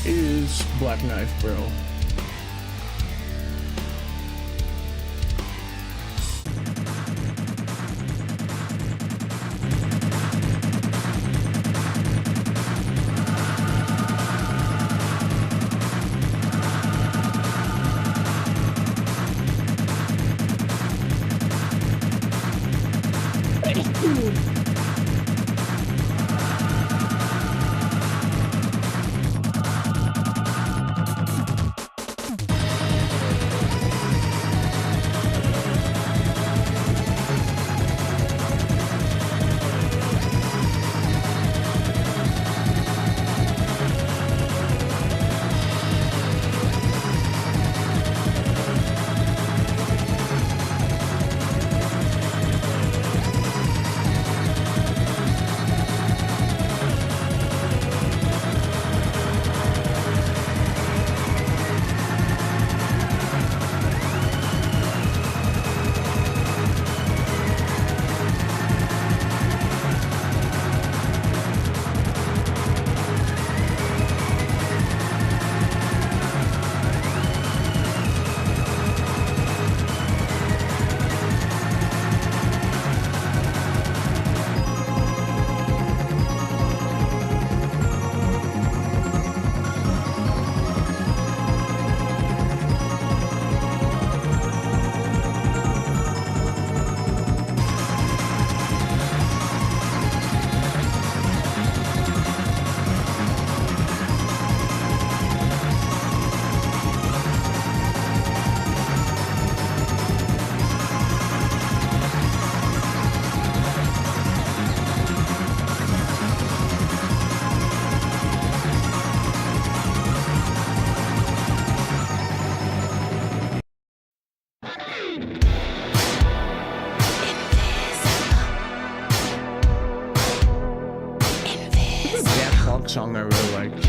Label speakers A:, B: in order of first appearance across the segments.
A: is Black Knife, bro. Song I really liked.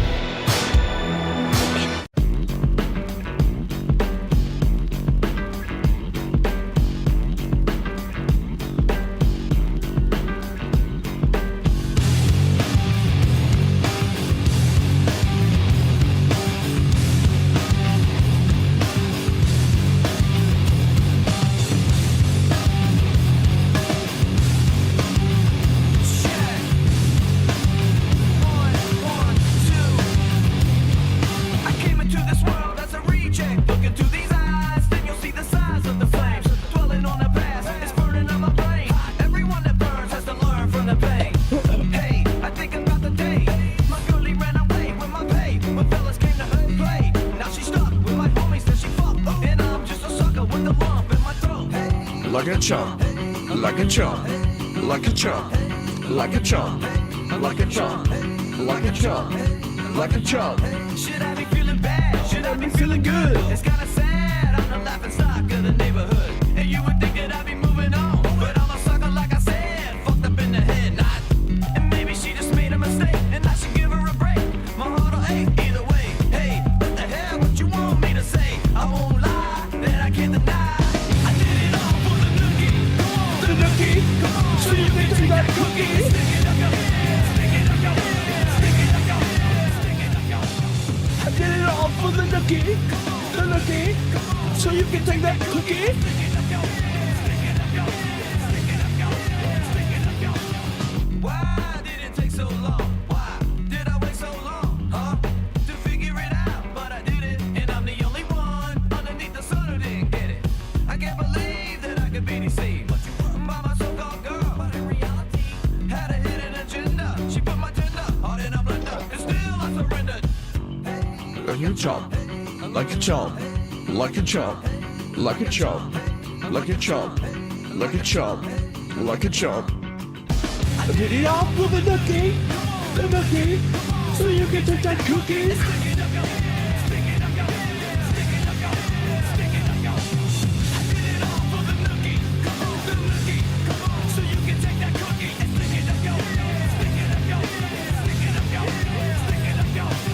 A: Like a chump, like a chump, like a chump, like a chump, like a chump, like a chump, like a chump.
B: Should I be feeling bad? Should I be feeling good? It's kinda sad, I'm the laughing stock of the neighborhood. And you would think that I'd be moving on, but I'm a sucker like I said, fucked up in the head, not. And maybe she just made a mistake, and I should give her a break. My heart'll ache either way. Hey, what the hell, what you want me to say? I won't lie, that I can't deny. So you can take that cookie. Stick it up your head, stick it up your head, stick it up your head, stick it up your head.
A: I did it all for the nookie, so you can take that cookie.
B: Stick it up your head, stick it up your head, stick it up your head, stick it up your head. Why did it take so long? Why did I wait so long? Huh? To figure it out, but I did it, and I'm the only one underneath the sun who didn't get it. I can't believe that I could be deceived by my so-called girl, but in reality, had a hidden agenda. She put my tender heart in a blender, and still I surrendered.
A: Like a chump, like a chump, like a chump, like a chump, like a chump, like a chump, like a chump. I did it all for the nookie, so you can take that cookie.
B: Stick it up your head, stick it up your head, stick it up your head, stick it up your head. I did it all for the nookie, so you can take that cookie and stick it up your head, stick it up your head, stick it up your head, stick it up your head.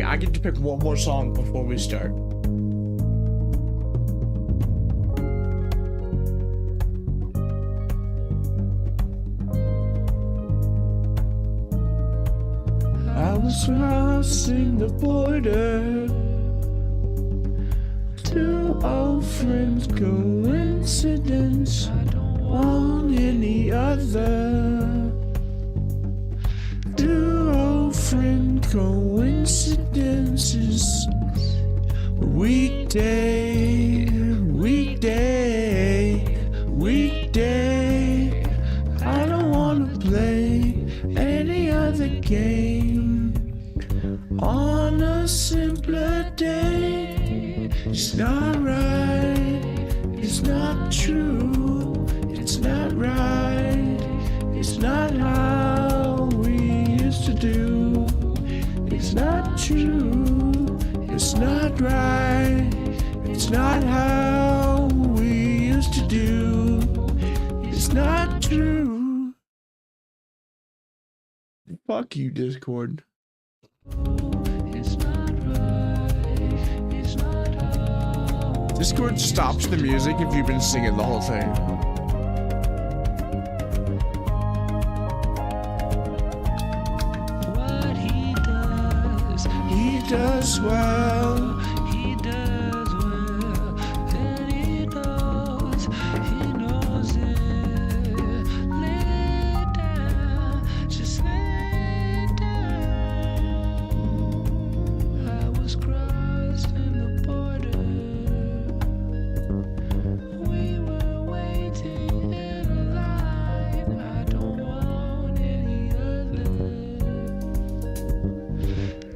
A: I get to pick one more song before we start. I was crossing the border. Two old friends, coincidence. I don't want any other. Two old friend coincidences. Weekday, weekday, weekday. I don't wanna play any other game on a simpler day. It's not right, it's not true, it's not right, it's not how we used to do. It's not true, it's not right, it's not how we used to do. It's not true. Fuck you, Discord. Discord stops the music if you've been singing the whole thing.
B: What he does
A: well.
B: He does well, and he knows it. Lay down, just lay down. I was crossing the border. We were waiting in a line. I don't want any other.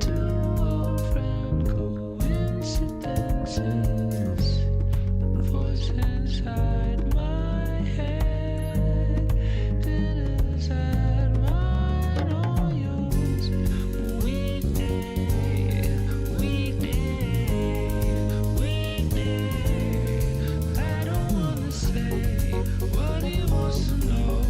B: Two old friend coincidences. Voice inside my head, then inside mine, all yours. Weekday, weekday, weekday. I don't wanna say what he wants to know.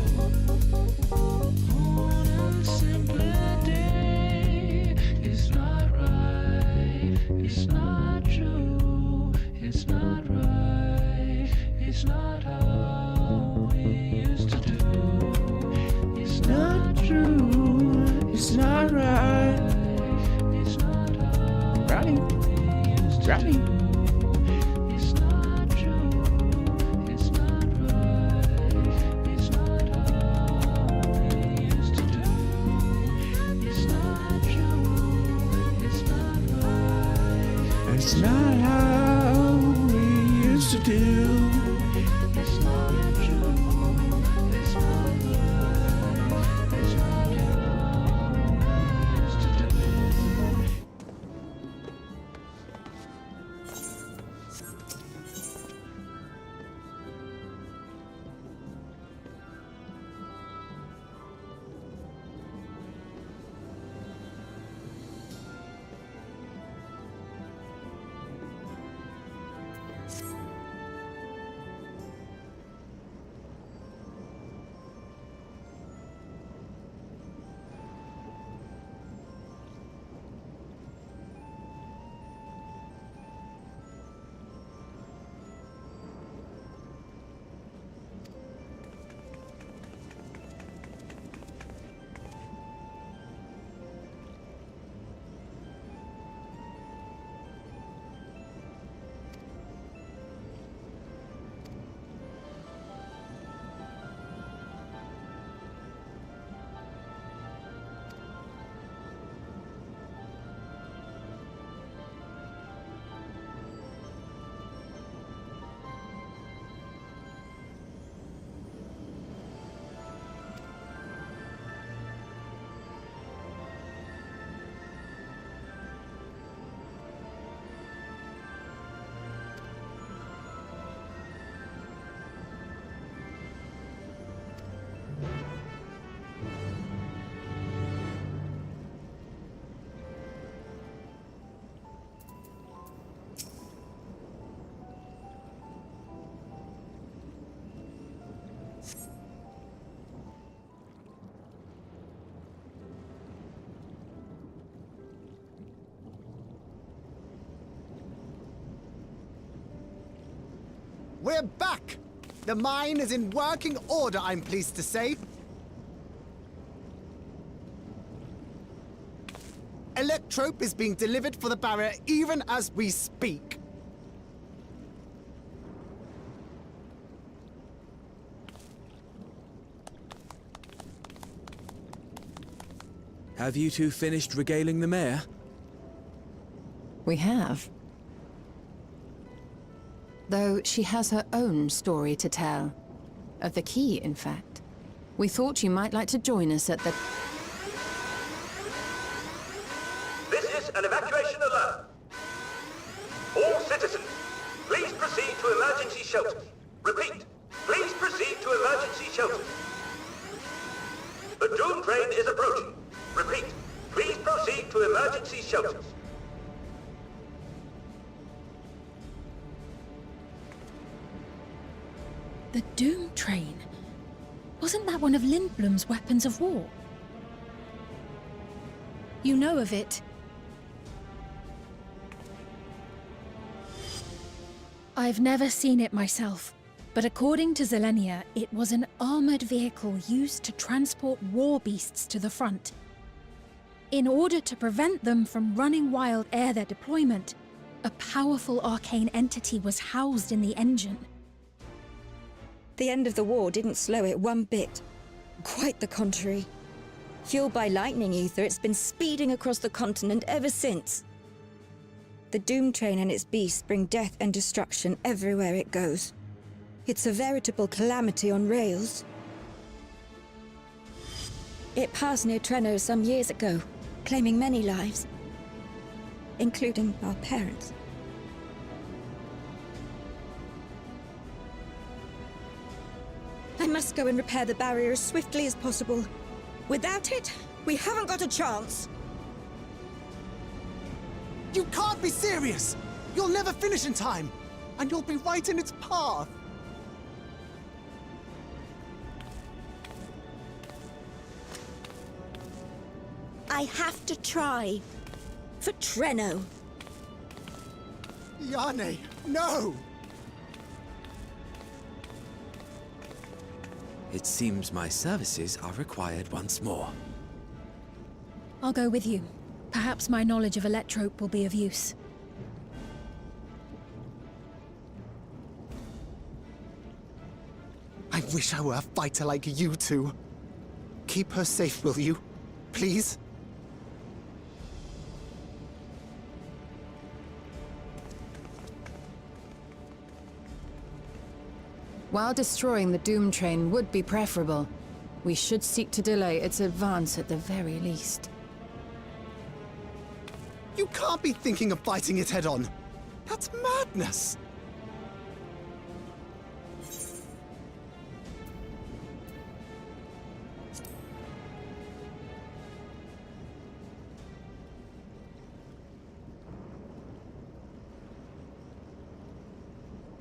B: On a simpler day, it's not right, it's not true, it's not right, it's not how we used to do. It's
A: Not true, it's not right.
B: it's not how
A: Rowdy,
B: we used to
A: rowdy.
B: do. It's not true, it's not right, it's not how we used to do. It's not true, it's not right,
A: It's not how we used to do.
B: it's not true, it's not right, it's not how we used to do.
C: We're back! The mine is in working order, I'm pleased to say. Electrope is being delivered for the barrier even as we speak.
D: Have you two finished regaling the mayor?
E: We have. Though she has her own story to tell. Of the key, in fact. We thought you might like to join us at the...
F: This is an evacuation alert. All citizens, please proceed to emergency shelters. Repeat, please proceed to emergency shelters. The Doom train is approaching. Repeat, please proceed to emergency shelters.
G: The Doom train? Wasn't that one of Lindblom's weapons of war? You know of it? I've never seen it myself, but according to Zelenia, it was an armored vehicle used to transport war beasts to the front. In order to prevent them from running wild ere their deployment, a powerful arcane entity was housed in the engine.
H: The end of the war didn't slow it one bit. Quite the contrary. Fueled by lightning ether, it's been speeding across the continent ever since. The Doom train and its beasts bring death and destruction everywhere it goes. It's a veritable calamity on rails. It passed near Trenno some years ago, claiming many lives, including our parents. I must go and repair the barrier as swiftly as possible. Without it, we haven't got a chance.
C: You can't be serious! You'll never finish in time, and you'll be right in its path.
H: I have to try. For Trenno.
C: Yane, no!
D: It seems my services are required once more.
G: I'll go with you. Perhaps my knowledge of Electrope will be of use.
C: I wish I were a fighter like you two. Keep her safe, will you? Please?
E: While destroying the Doom train would be preferable, we should seek to delay its advance at the very least.
C: You can't be thinking of fighting it head-on. That's madness!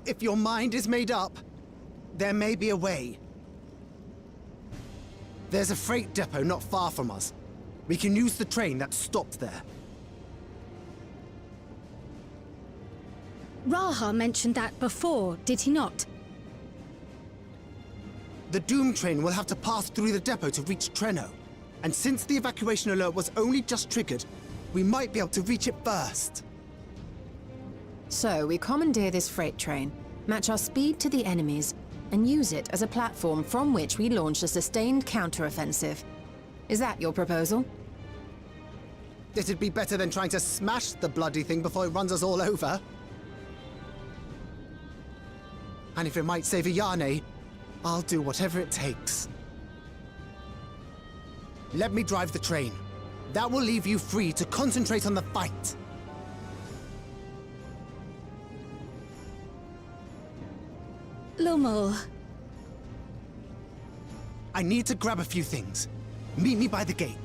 C: If your mind is made up, there may be a way. There's a freight depot not far from us. We can use the train that stopped there.
G: Raha mentioned that before, did he not?
C: The Doom train will have to pass through the depot to reach Trenno. And since the evacuation alert was only just triggered, we might be able to reach it first.
E: So we commandeer this freight train, match our speed to the enemy's, and use it as a platform from which we launch a sustained counteroffensive. Is that your proposal?
C: It'd be better than trying to smash the bloody thing before it runs us all over. And if it might save Yane, I'll do whatever it takes. Let me drive the train. That will leave you free to concentrate on the fight.
G: Lumel.
C: I need to grab a few things. Meet me by the gate.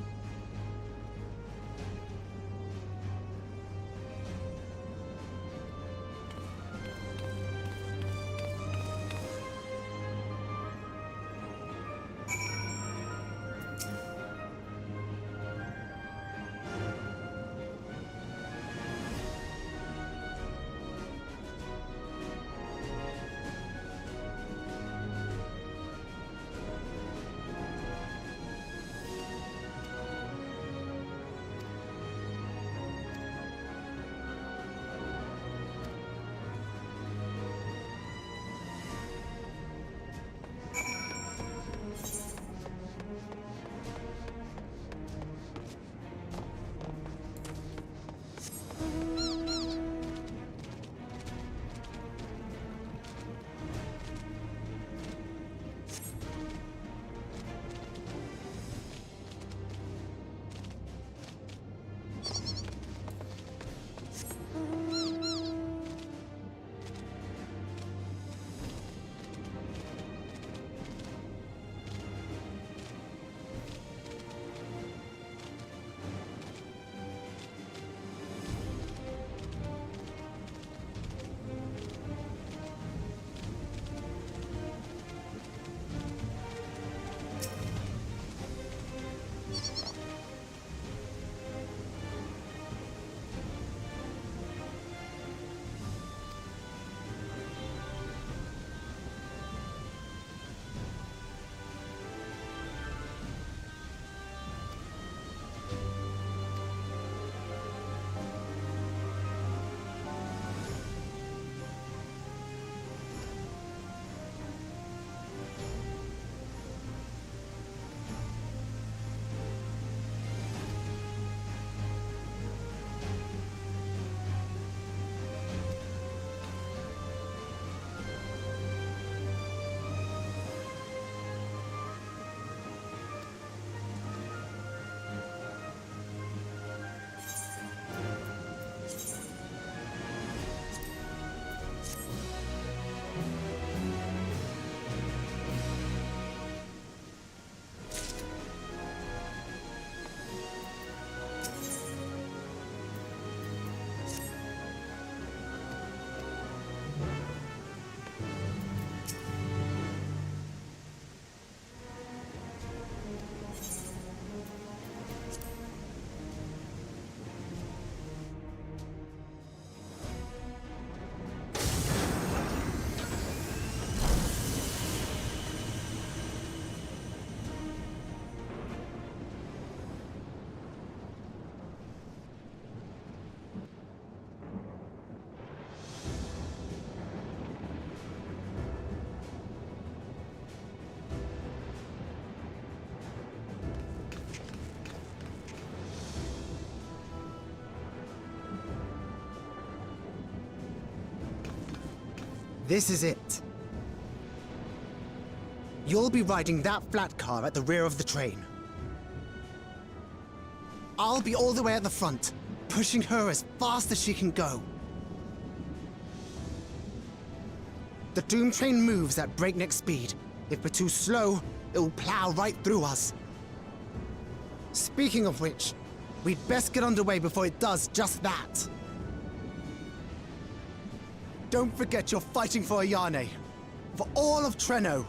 C: This is it. You'll be riding that flat car at the rear of the train. I'll be all the way at the front, pushing her as fast as she can go. The Doom train moves at breakneck speed. If we're too slow, it'll plow right through us. Speaking of which, we'd best get underway before it does just that. Don't forget you're fighting for Ayane. For all of Treno.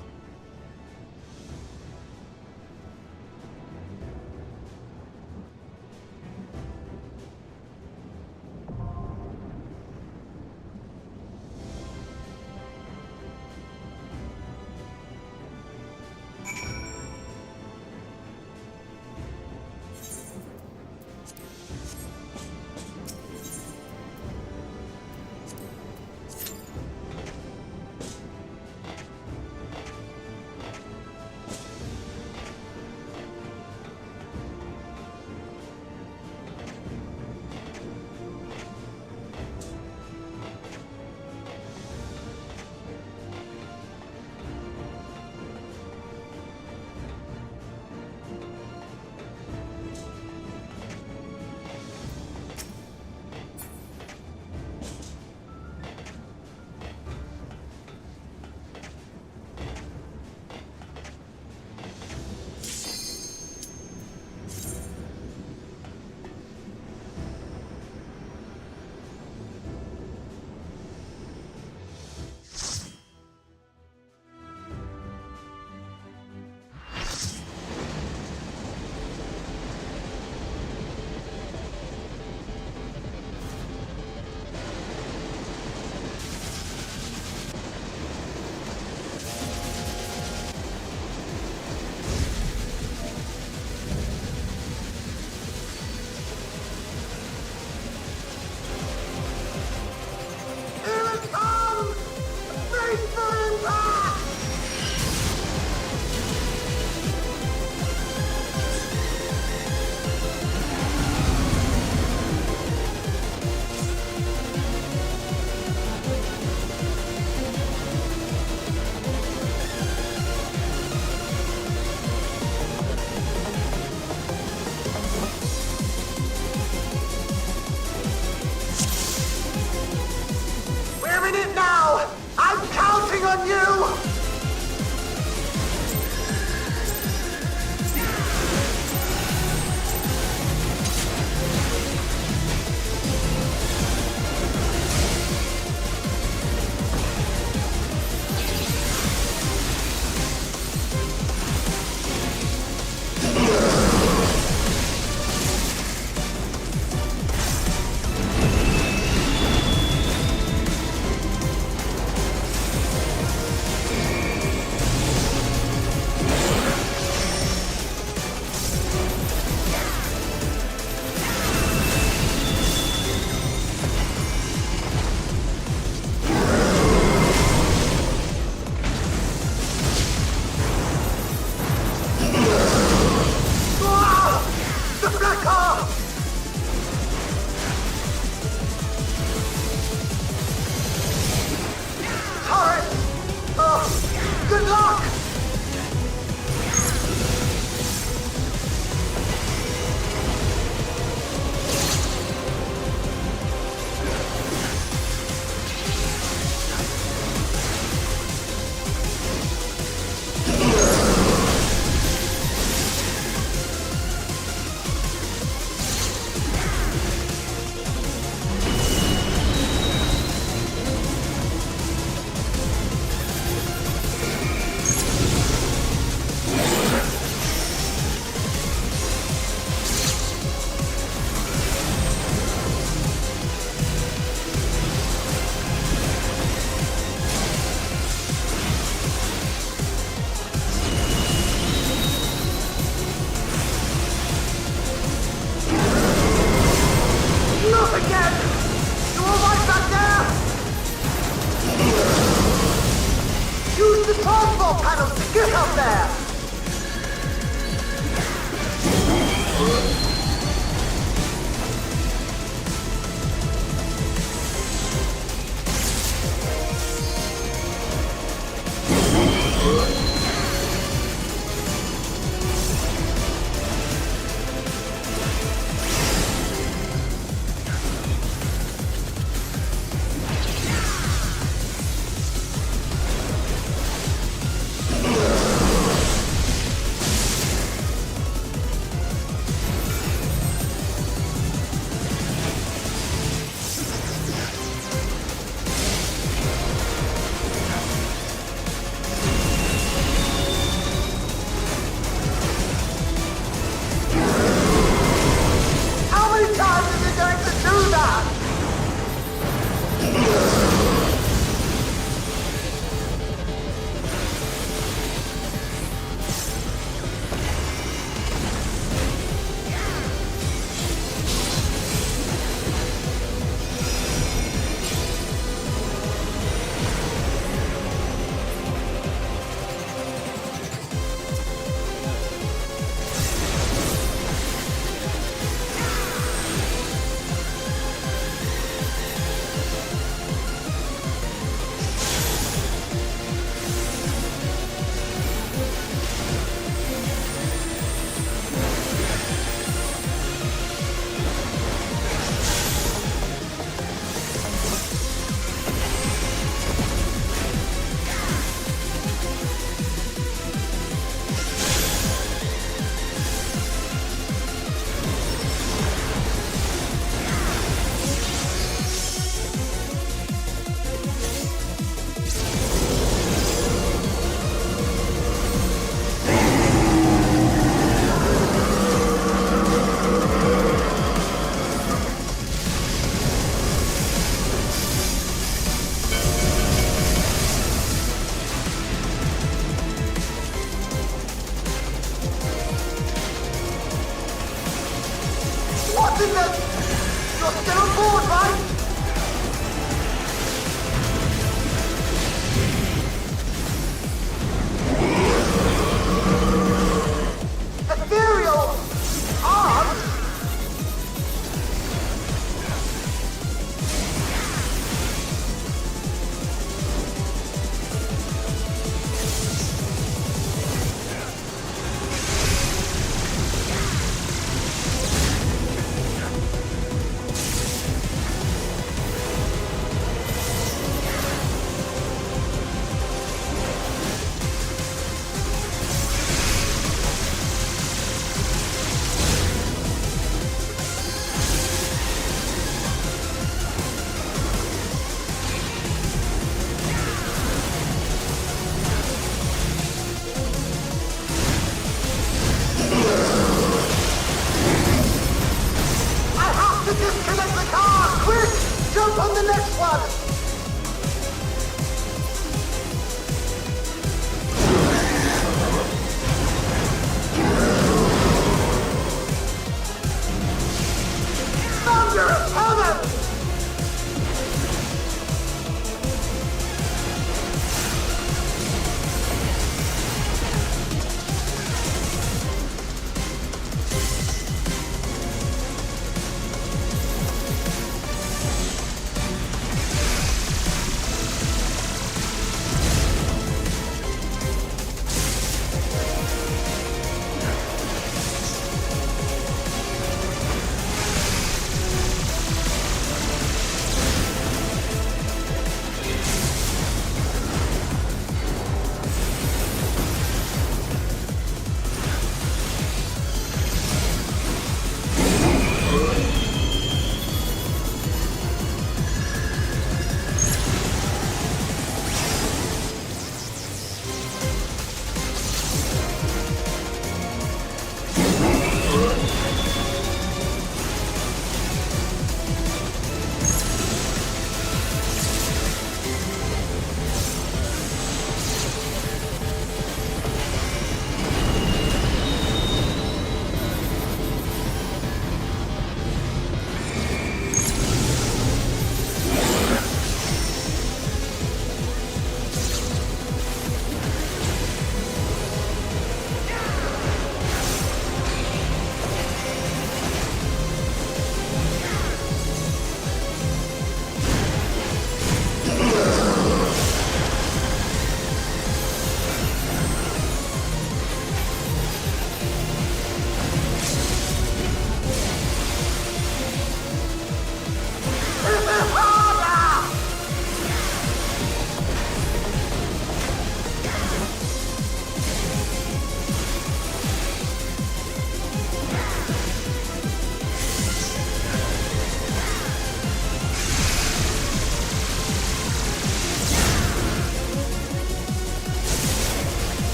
F: We're in it now! I'm counting on you!
C: the next one! Thunder upon them!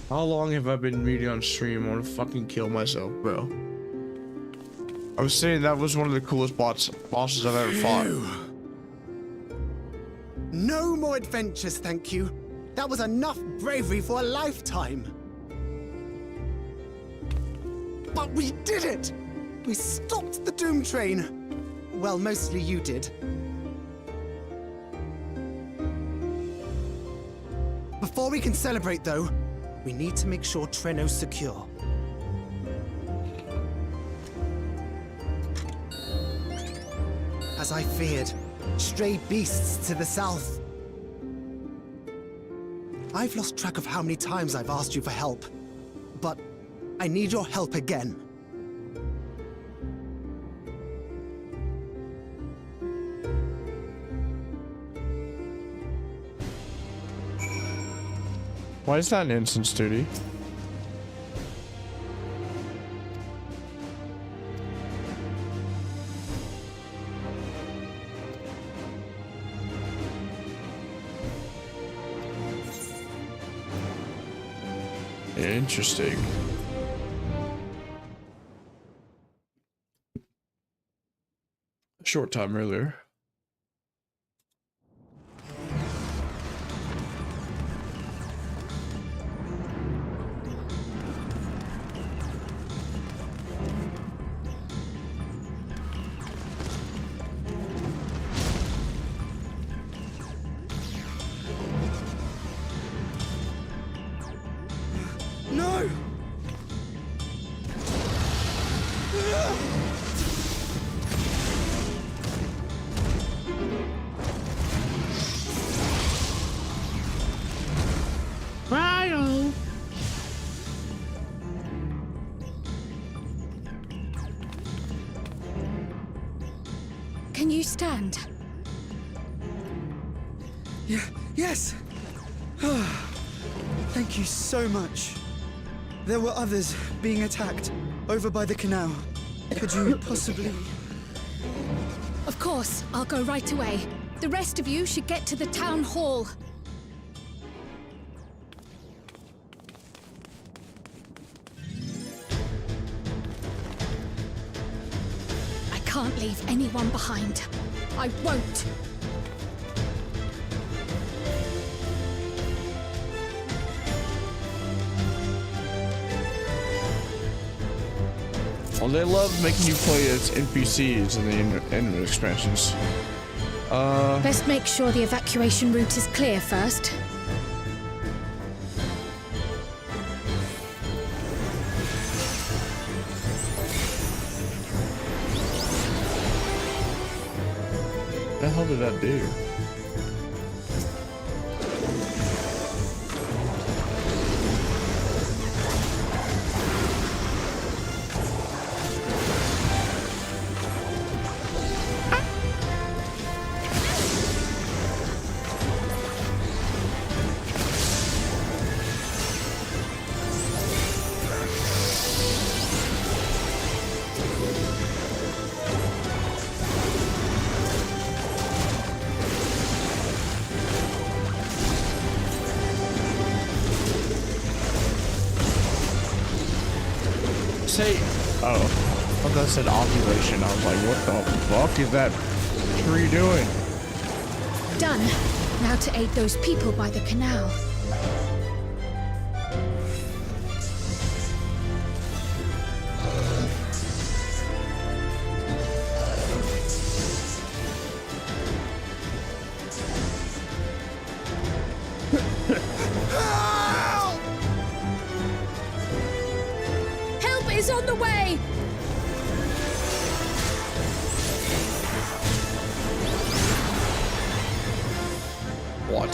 A: How long have I been reading on stream? I want to fucking kill myself, bro. I was saying that was one of the coolest bosses I've ever fought.
C: No more adventures, thank you. That was enough bravery for a lifetime. But we did it! We stopped the Doom Train. Well, mostly you did. Before we can celebrate, though, we need to make sure Treno's secure. As I feared, stray beasts to the south. I've lost track of how many times I've asked you for help, but I need your help again.
A: Why is that an instance duty? Interesting. A short time earlier.
G: Can you stand?
I: Yeah, yes! Thank you so much. There were others being attacked over by the canal. Could you possibly...
G: Of course, I'll go right away. The rest of you should get to the town hall. I can't leave anyone behind. I won't.
A: Well, they love making you play as NPCs in the end expansions.
G: Best make sure the evacuation route is clear first.
A: What the hell did that do? Oh, I thought that said ovulation. I was like, what the fuck is that tree doing?
G: Done. Now to aid those people by the canal. Help is on the way!
A: What?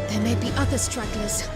G: There may be other stragglers.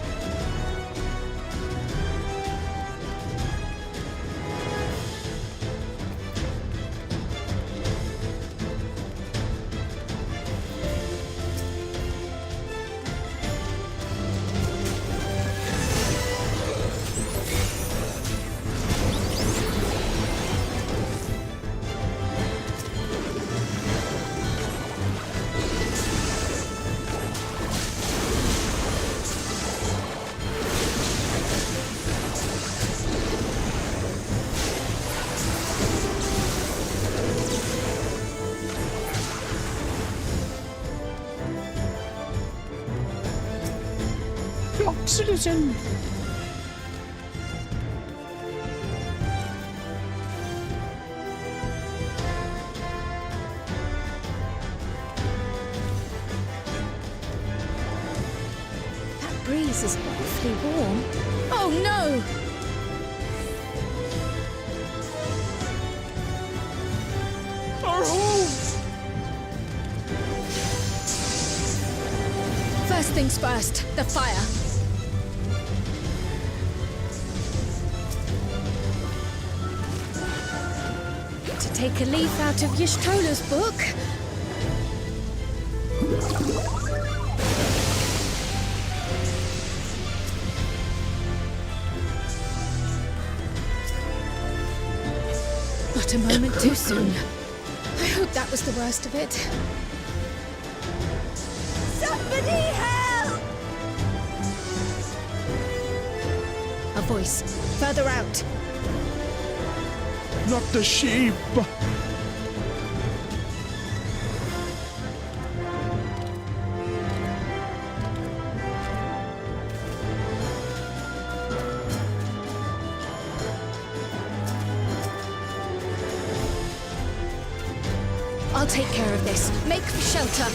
A: Citizen.
G: That breeze is awfully warm. Oh no!
A: Our home.
G: First things first, the fire. To take a leaf out of Yishtola's book. Not a moment too soon. I hope that was the worst of it.
H: Somebody help!
G: A voice. Further out.
A: Not the sheep.
G: I'll take care of this. Make for shelter.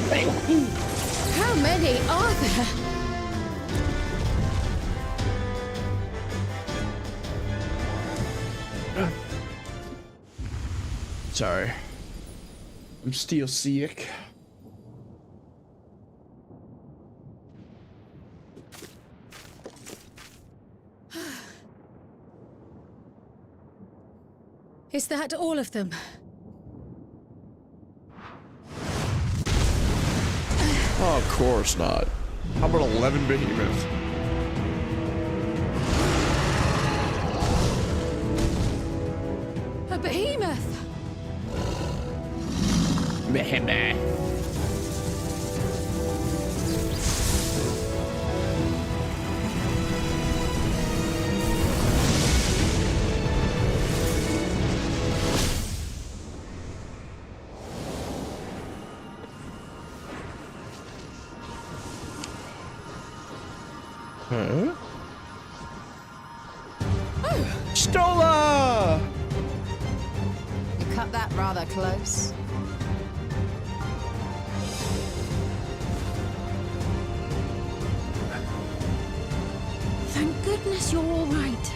G: How many are there?
A: Sorry. I'm still sick.
G: Is that all of them?
A: Oh, of course not. How about 11 behemoth?
G: A behemoth!
A: Behemoth. Huh? Stola!
E: You cut that rather close.
G: Thank goodness you're all right.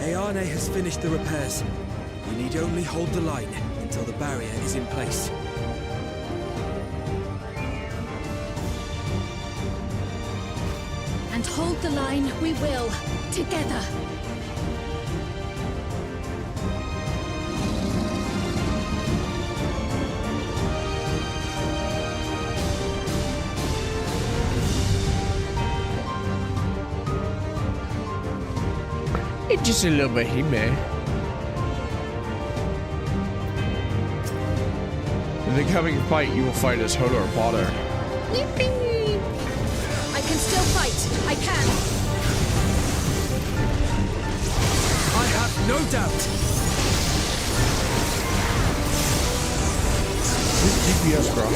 D: Ayane has finished the repairs. We need only hold the line until the barrier is in place.
G: And hold the line we will, together.
A: It's just a little behemoth. In the coming fight, you will fight as Hodor Potter.
G: Yippee! I can still fight. I can.
D: I have no doubt.
A: This DPS, bro.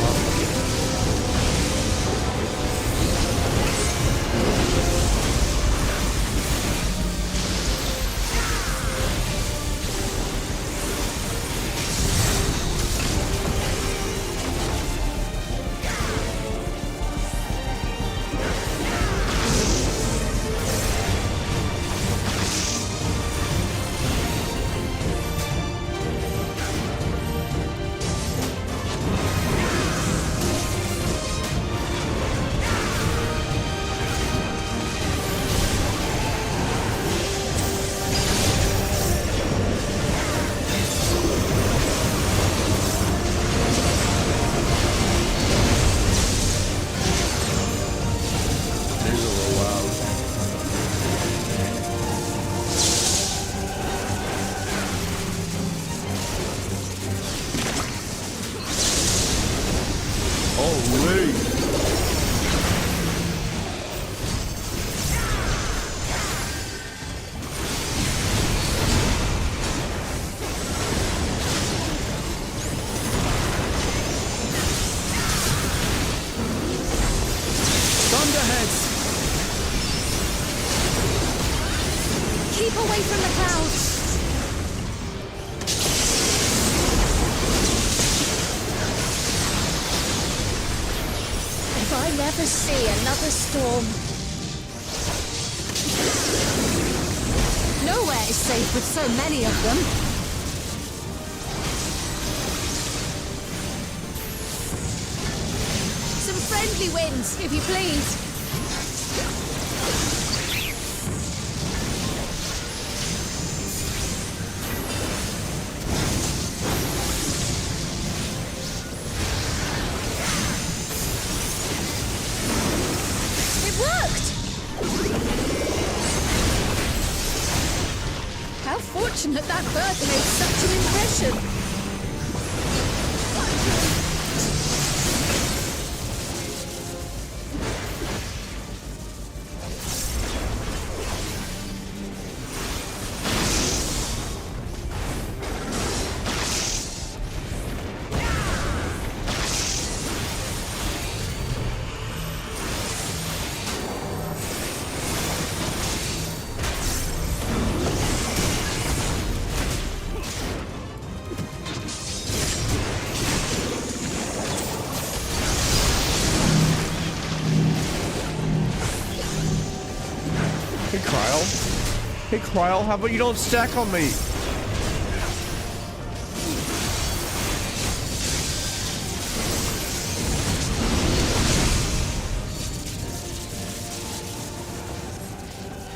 G: Keep away from the clouds. If I never see another storm.
E: Nowhere is safe with so many of them.
G: Some friendly winds, if you please. How fortunate that bird made such an impression!
A: Hey, Kryl. Hey, Kryl, how about you don't stack on me?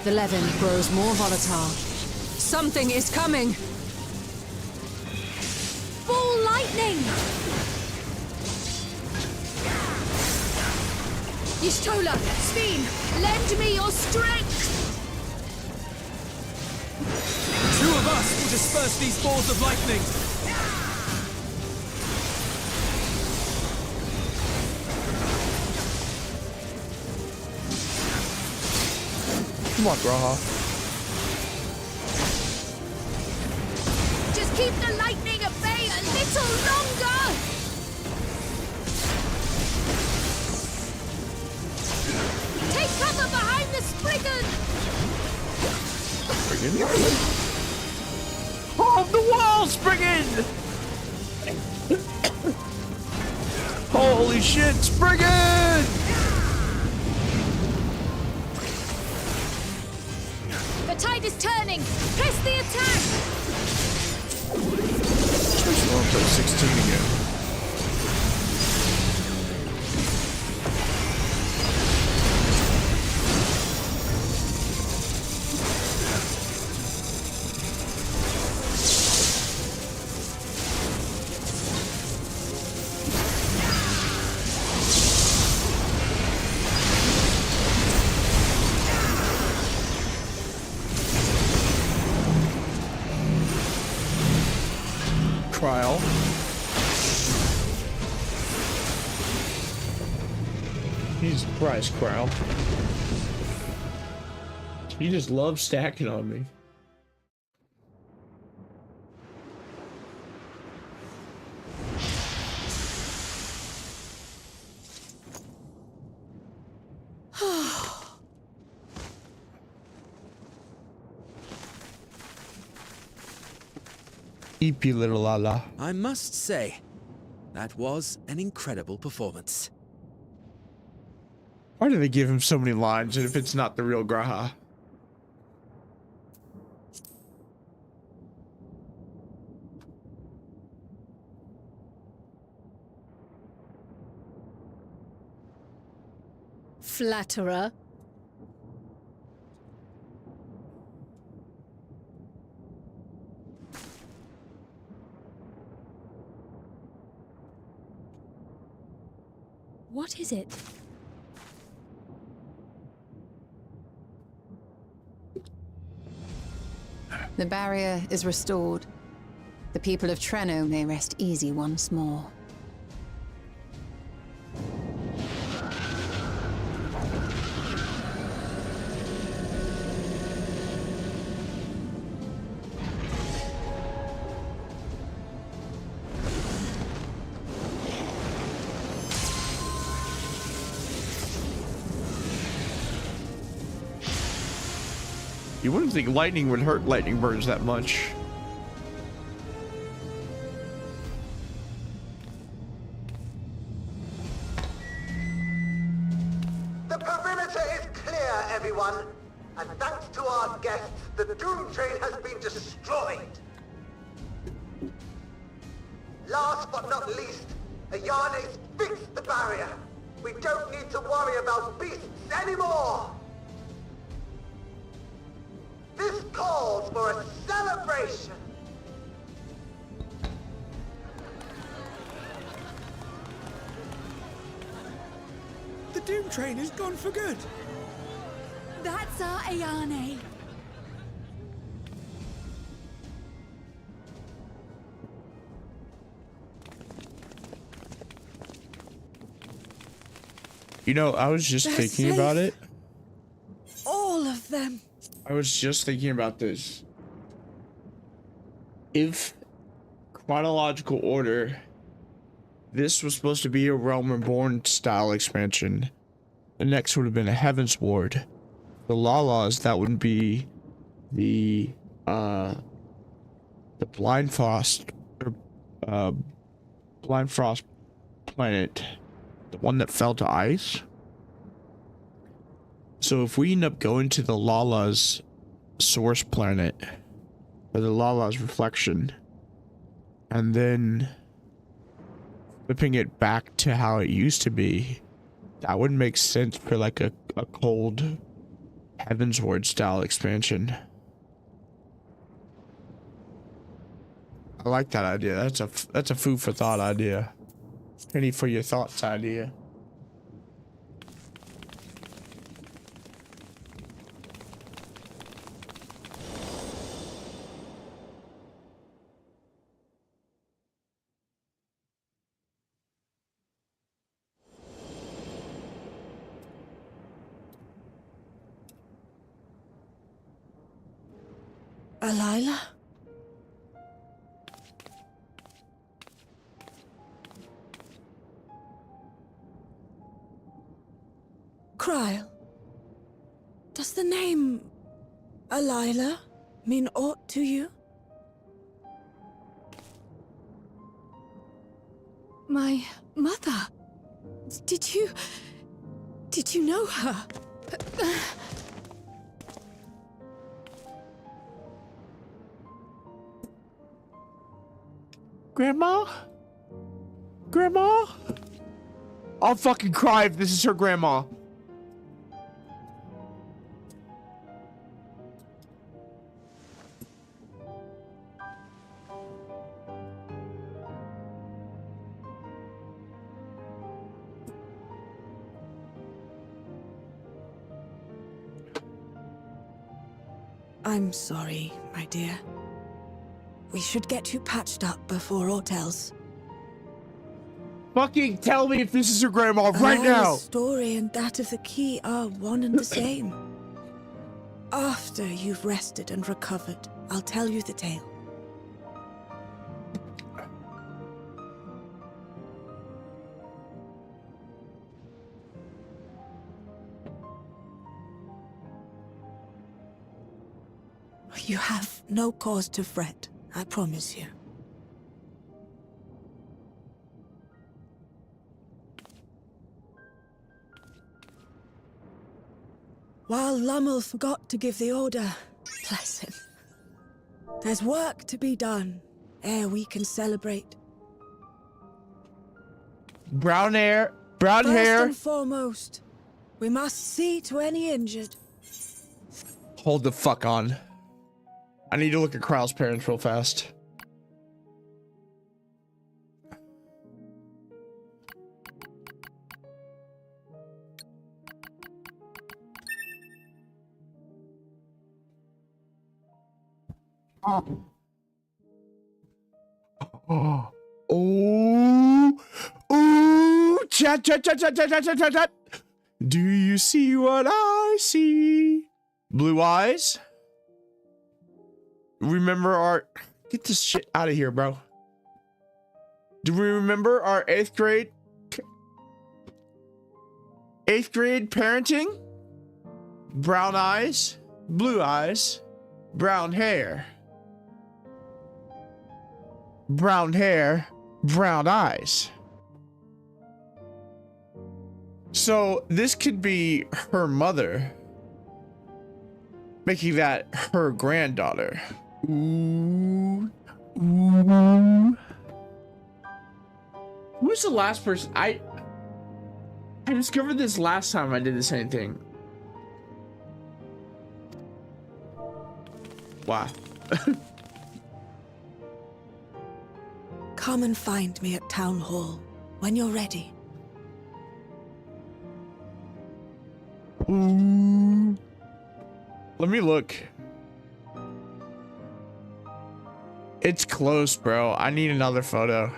E: The Levin grows more volatile. Something is coming!
G: Ball lightning! Yishtola, Steen, lend me your strength!
D: Two of us will disperse these balls of lightning!
A: Come on, Graha.
G: Just keep the lightning at bay a little longer! Take cover behind the Spriggan!
A: Spriggan? Oh, the wall, Spriggan! Holy shit, Spriggan!
G: The tide is turning! Press the attack!
A: Just want to play 16 again. Kryl. Jesus Christ, Kryl. You just love stacking on me. EP little lala.
D: I must say, that was an incredible performance.
A: Why do they give him so many lines if it's not the real Graha?
G: Flatterer. What is it?
E: The barrier is restored. The people of Treno may rest easy once more.
A: You wouldn't think lightning would hurt lightning birds that much.
F: The perimeter is clear, everyone. And thanks to our guests, the Doom Train has been destroyed. Last but not least, Ayane's fixed the barrier. We don't need to worry about beasts anymore. This calls for a celebration.
D: The Doom Train is gone for good.
G: That's our Ayane.
A: You know, I was just
G: They're
A: thinking about
G: safe.
A: it.
G: All of them.
A: I was just thinking about this. If chronological order, this was supposed to be a Realm Reborn style expansion. The next would have been a Heaven's Ward. The Lalas, that would be the Blind Frost or Blind Frost planet, the one that fell to ice. So if we end up going to the Lala's source planet, or the Lala's reflection, and then flipping it back to how it used to be, that would make sense for like a cold Heavensward style expansion. I like that idea. That's a food for thought idea. Penny for your thoughts idea.
J: Alila? Kryl, does the name Alila mean aught to you? My mother? Did you know her?
A: Grandma? Grandma? I'll fucking cry if this is her grandma.
J: I'm sorry, my dear. We should get you patched up before aught else.
A: Fucking tell me if this is her grandma right
J: Alila's
A: now.
J: Story and that of the key are one and the same. After you've rested and recovered, I'll tell you the tale. You have no cause to fret, I promise you. While Lummel forgot to give the order, bless him, there's work to be done ere we can celebrate.
A: Brown hair.
J: First and foremost, we must see to any injured.
A: Hold the fuck on. I need to look at Kryl's parents real fast. Oh, chat. Do you see what I see? Blue eyes? Remember our... Get this shit out of here, bro. Do we remember our 8th grade parenting? Brown eyes, blue eyes, brown hair. Brown hair, brown eyes. So this could be her mother, making that her granddaughter. Ooh. Who's the last person? I discovered this last time I did the same thing. Wow.
J: Come and find me at Town Hall when you're ready.
A: Ooh. Let me look. It's close, bro. I need another photo.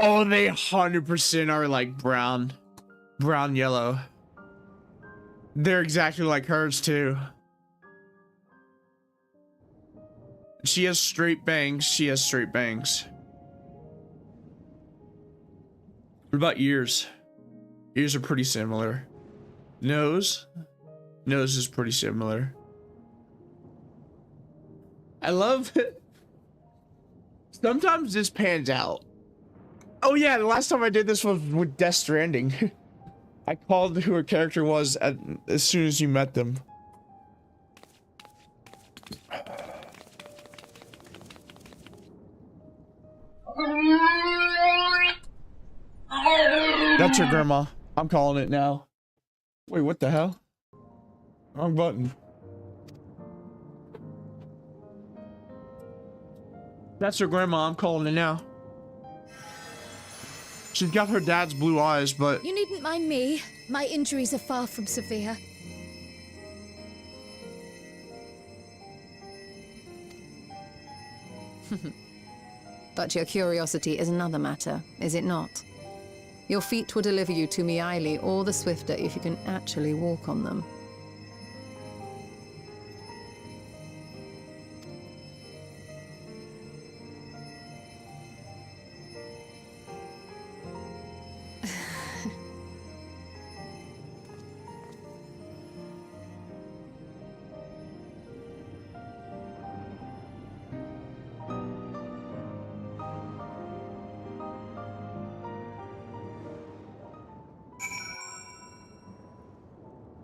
A: Oh, they 100% are like brown, yellow. They're exactly like hers too. She has straight bangs. She has straight bangs. What about ears? Ears are pretty similar. Nose? Nose is pretty similar. I love it. Sometimes this pans out. Oh yeah, the last time I did this was with Death Stranding. I called who her character was as soon as you met them. That's your grandma. I'm calling it now. Wait, what the hell? Wrong button. That's her grandma. I'm calling it now. She's got her dad's blue eyes, but...
G: You needn't mind me. My injuries are far from severe.
E: But your curiosity is another matter, is it not? Your feet will deliver you to Miaili all the swifter if you can actually walk on them.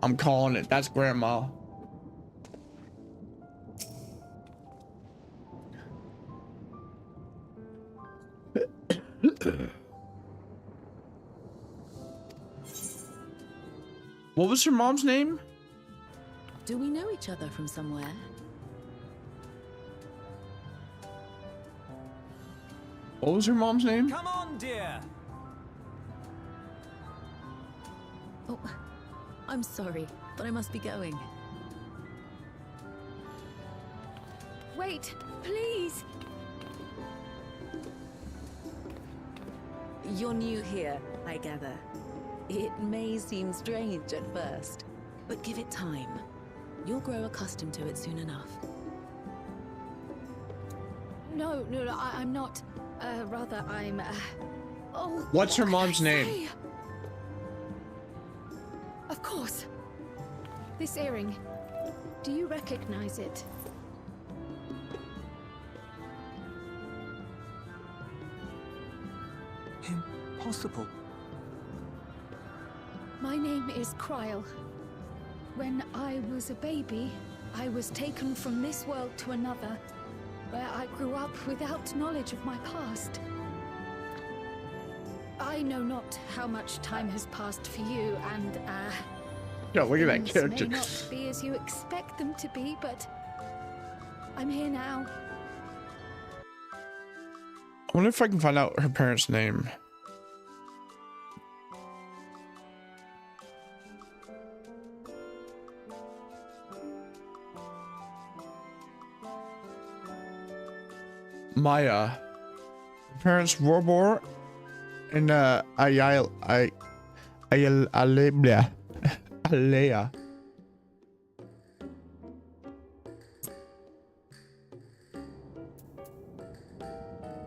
A: I'm calling it. That's grandma. What was her mom's name?
K: Do we know each other from somewhere?
A: What was her mom's name?
B: Come on, dear.
K: Oh, I'm sorry, but I must be going.
G: Wait, please.
K: You're new here, I gather. It may seem strange at first, but give it time. You'll grow accustomed to it soon enough.
G: No, I'm not. Rather, I'm. Oh.
A: What's her
G: what
A: mom's
G: can I
A: name?
G: say? Of course. This earring. Do you recognize it?
B: Impossible.
G: My name is Kryl. When I was a baby, I was taken from this world to another, where I grew up without knowledge of my past. I know not how much time has passed for you, and,
A: Yo, look at that
G: things
A: character.
G: may not be as you expect them to be, but I'm here now.
A: I wonder if I can find out her parents' name. Maya. Her parents Robor and Alea.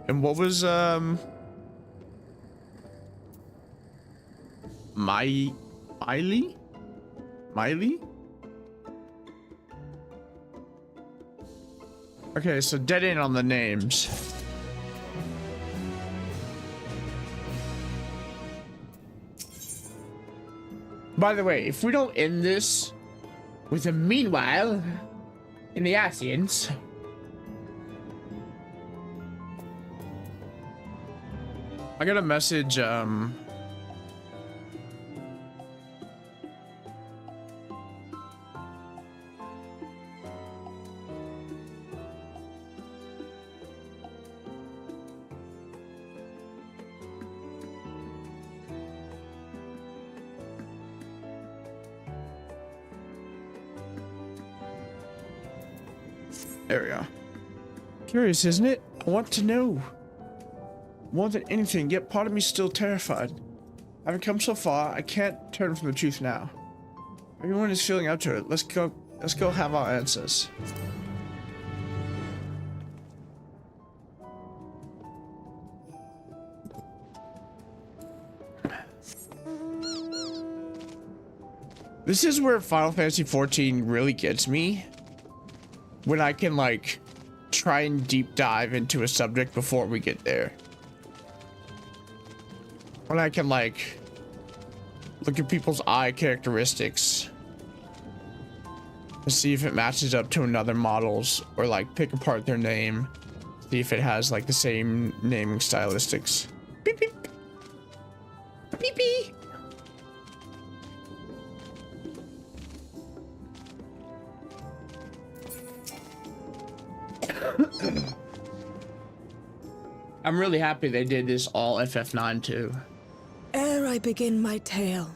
A: And what was Miley? Okay, so dead end on the names. By the way, if we don't end this with a meanwhile in the Asians, I got a message, there we go. Curious, isn't it? I want to know. More than anything, yet part of me still terrified. Having come so far, I can't turn from the truth now. Everyone is feeling up to it. Let's go have our answers. This is where Final Fantasy XIV really gets me. When I can like try and deep dive into a subject before we get there. When I can like look at people's eye characteristics and see if it matches up to another model's, or like pick apart their name, see if it has like the same naming stylistics. Beep beep. Beep beep. I'm really happy they did this all FF9 too.
J: Ere I begin my tale,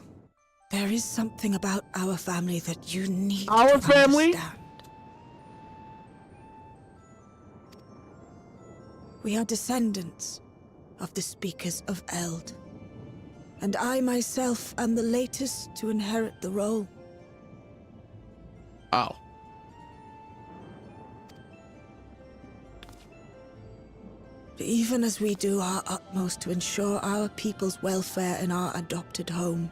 J: there is something about our family that you need
A: Our
J: to
A: family?
J: understand. We are descendants of the speakers of Eld, and I myself am the latest to inherit the role.
A: Oh.
J: Even as we do our utmost to ensure our people's welfare in our adopted home,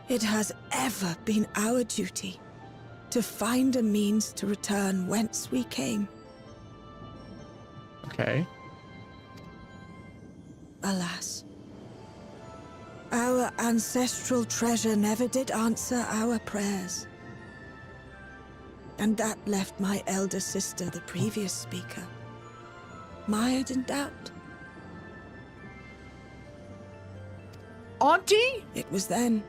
J: it has ever been our duty to find a means to return whence we came.
A: Okay.
J: Alas, our ancestral treasure never did answer our prayers. And that left my elder sister, the previous speaker, mired in doubt.
A: Auntie?
J: It was then,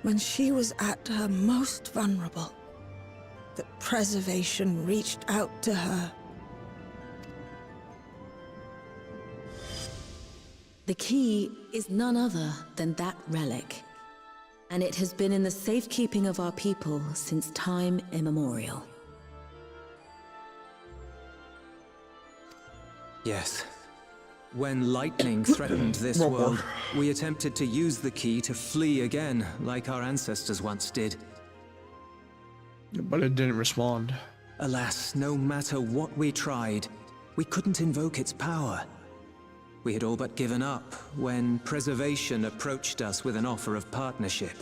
J: when she was at her most vulnerable, that preservation reached out to her.
K: The key is none other than that relic, and it has been in the safekeeping of our people since time immemorial.
D: Yes. When lightning threatened this world, we attempted to use the key to flee again, like our ancestors once did.
A: But it didn't respond.
D: Alas, no matter what we tried, we couldn't invoke its power. We had all but given up when Preservation approached us with an offer of partnership.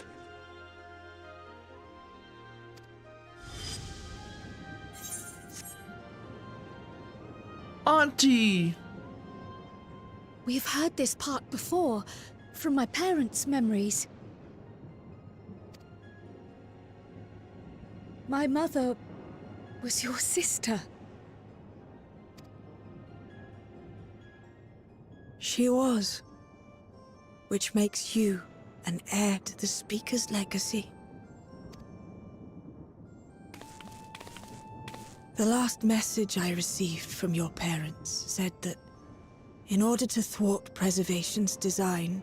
A: Auntie!
G: We've heard this part before, from my parents' memories. My mother was your sister.
J: She was, which makes you an heir to the Speaker's legacy. The last message I received from your parents said that in order to thwart Preservation's design,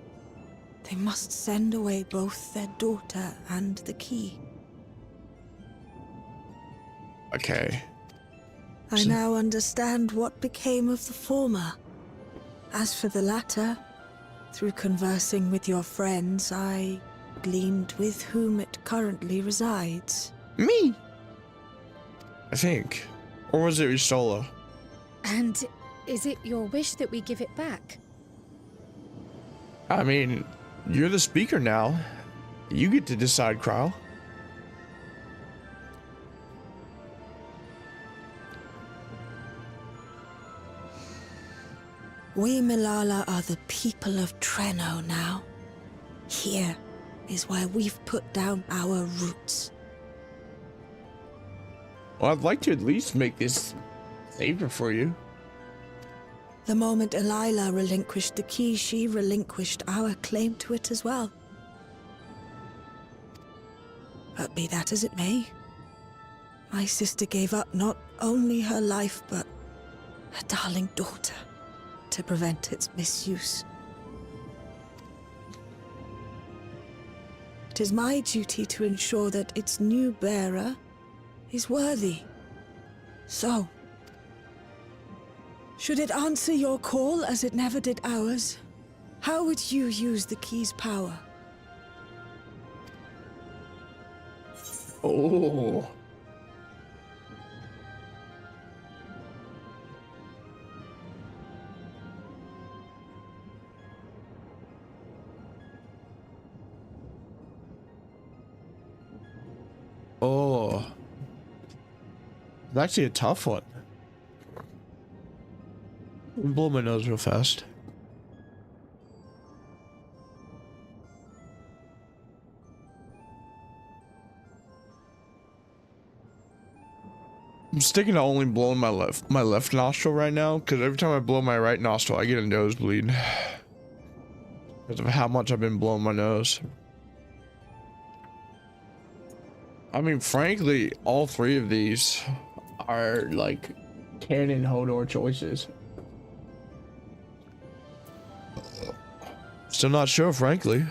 J: they must send away both their daughter and the key.
A: Okay.
J: I now understand what became of the former. As for the latter, through conversing with your friends, I gleaned with whom it currently resides.
A: Me? I think. Or was it Ristola?
G: And is it your wish that we give it back?
A: I mean, you're the speaker now. You get to decide, Kryle.
J: We Milala are the people of Treno now. Here is where we've put down our roots.
A: Well, I'd like to at least make this safer for you.
J: The moment Elila relinquished the key, she relinquished our claim to it as well. But be that as it may, my sister gave up not only her life, but her darling daughter, to prevent its misuse. It is my duty to ensure that its new bearer is worthy. So, should it answer your call as it never did ours, how would you use the key's power?
A: Oh. Oh. It's actually a tough one. Blow my nose real fast. I'm sticking to only blowing my left nostril right now, because every time I blow my right nostril, I get a nosebleed. Because of how much I've been blowing my nose. I mean, frankly, all three of these are like canon Hodor choices. Still not sure, frankly.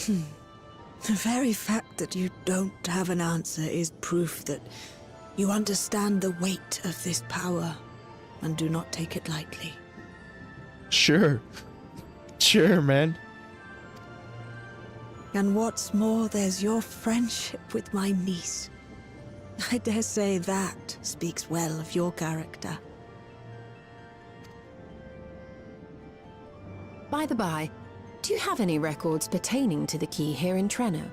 J: The very fact that you don't have an answer is proof that you understand the weight of this power and do not take it lightly.
A: Sure. Sure, man.
J: And what's more, there's your friendship with my niece. I dare say that speaks well of your character.
E: By the by, do you have any records pertaining to the key here in Treno?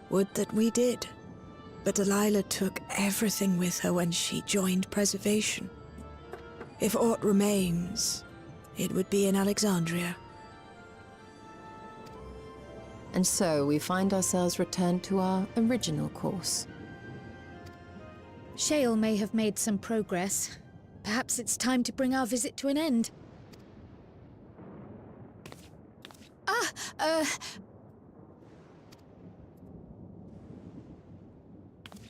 J: Would that we did. But Delilah took everything with her when she joined Preservation. If aught remains, it would be in Alexandria.
E: And so we find ourselves returned to our original course.
G: Shale may have made some progress. Perhaps it's time to bring our visit to an end.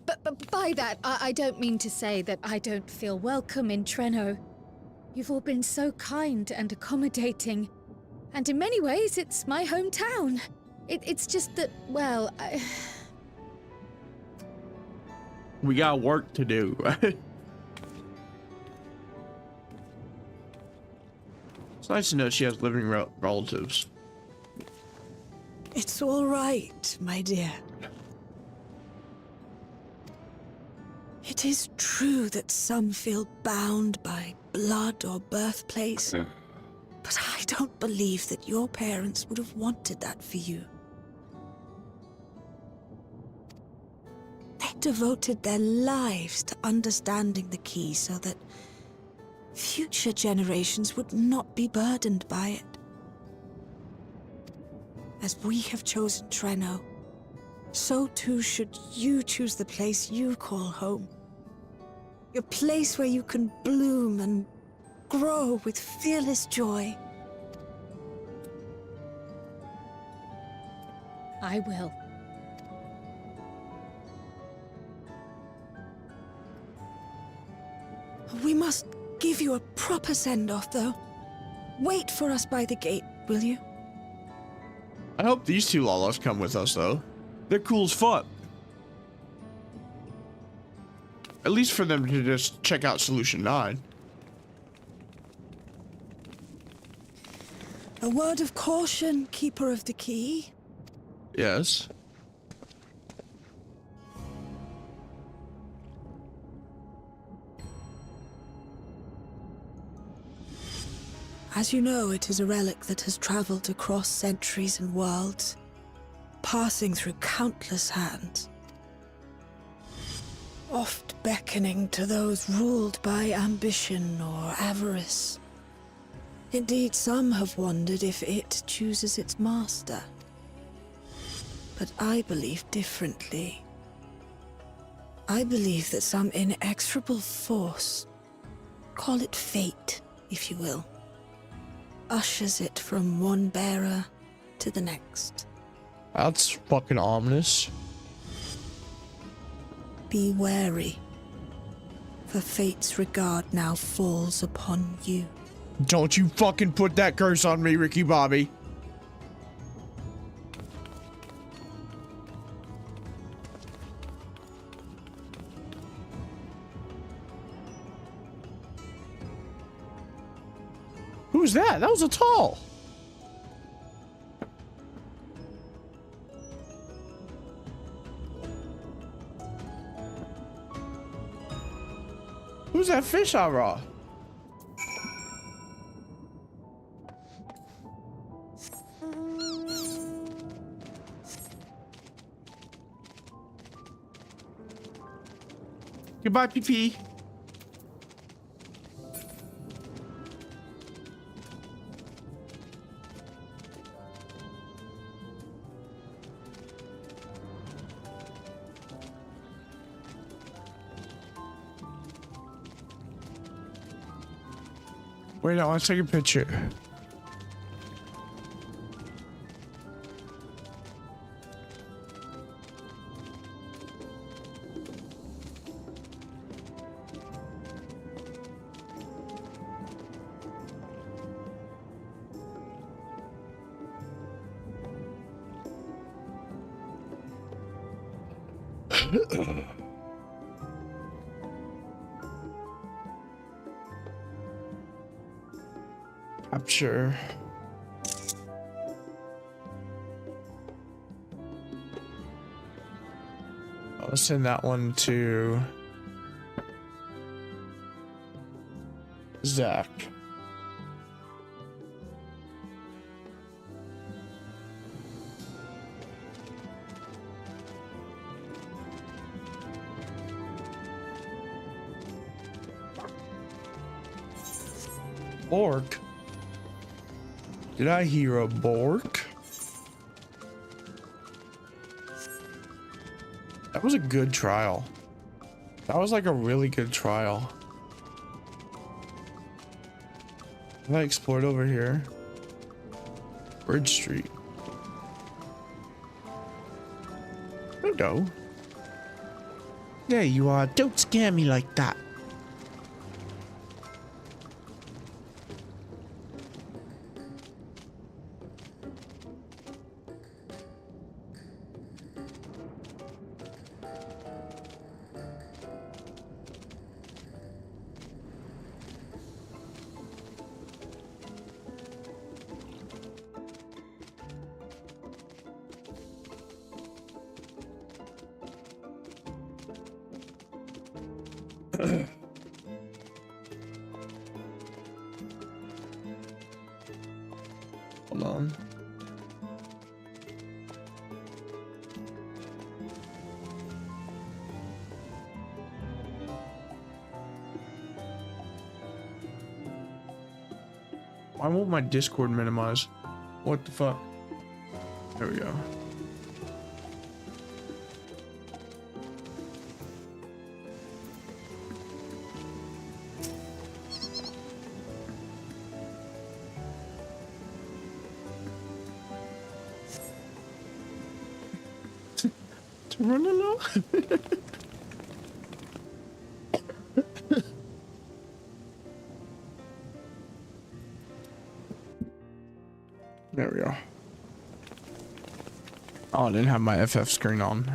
G: But by that, I don't mean to say that I don't feel welcome in Treno. You've all been so kind and accommodating. And in many ways, it's my hometown. It's just that, well,
A: We got work to do. It's nice to know she has living relatives.
J: It's all right, my dear. It is true that some feel bound by blood or birthplace, but I don't believe that your parents would have wanted that for you. They devoted their lives to understanding the key so that future generations would not be burdened by it. As we have chosen Treno, so too should you choose the place you call home. A place where you can bloom and grow with fearless joy.
G: I will.
J: We must give you a proper send-off, though. Wait for us by the gate, will you?
A: I hope these two Lalas come with us, though. They're cool as fuck. At least for them to just check out Solution 9.
J: A word of caution, Keeper of the Key.
A: Yes.
J: As you know, it is a relic that has traveled across centuries and worlds, passing through countless hands, oft beckoning to those ruled by ambition or avarice. Indeed, some have wondered if it chooses its master. But I believe differently. I believe that some inexorable force, call it fate, if you will, ushers it from one bearer to the next.
A: That's fucking ominous.
J: Be wary, for fate's regard now falls upon you.
A: Don't you fucking put that curse on me, Ricky Bobby. was that? That was a tall. Who's that fish I raw? Goodbye, PP. Wait, I want to take a picture. Capture. I'll send that one to Zach. Bork. Did I hear a bork? That was a good trial. That was like a really good trial. Have I explored over here? Bridge Street. Hello. There you are. Don't scare me like that. Hold on. Why won't my Discord minimize? What the fuck? There we go. To run along? There we go. Oh, I didn't have my FF screen on.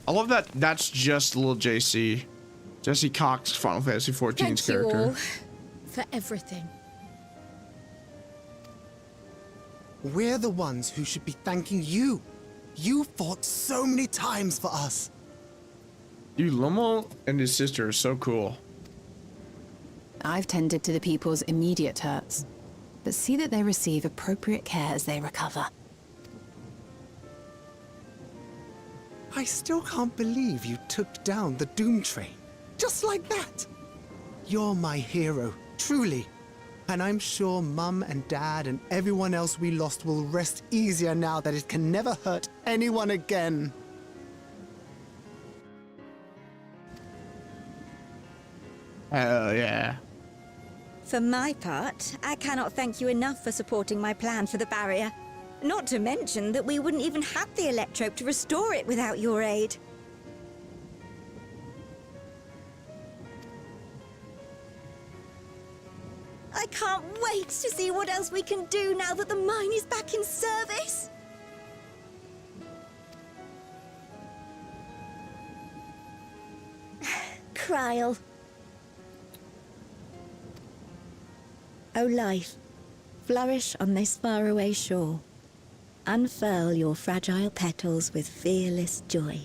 A: I love that that's just little JC. Jesse Cox, Final Fantasy XIV's
G: Thank you
A: character.
G: all for everything.
C: We're the ones who should be thanking you. You fought so many times for us.
A: Dude, Lomo and his sister are so cool.
E: I've tended to the people's immediate hurts, but see that they receive appropriate care as they recover.
C: I still can't believe you took down the Doom Train. Just like that. You're my hero, truly. And I'm sure Mum and Dad and everyone else we lost will rest easier now that it can never hurt anyone again.
A: Hell yeah.
H: For my part, I cannot thank you enough for supporting my plan for the barrier. Not to mention that we wouldn't even have the Electrope to restore it without your aid. I can't wait to see what else we can do now that the mine is back in service. Kryl. O life, flourish on this faraway shore. Unfurl your fragile petals with fearless joy.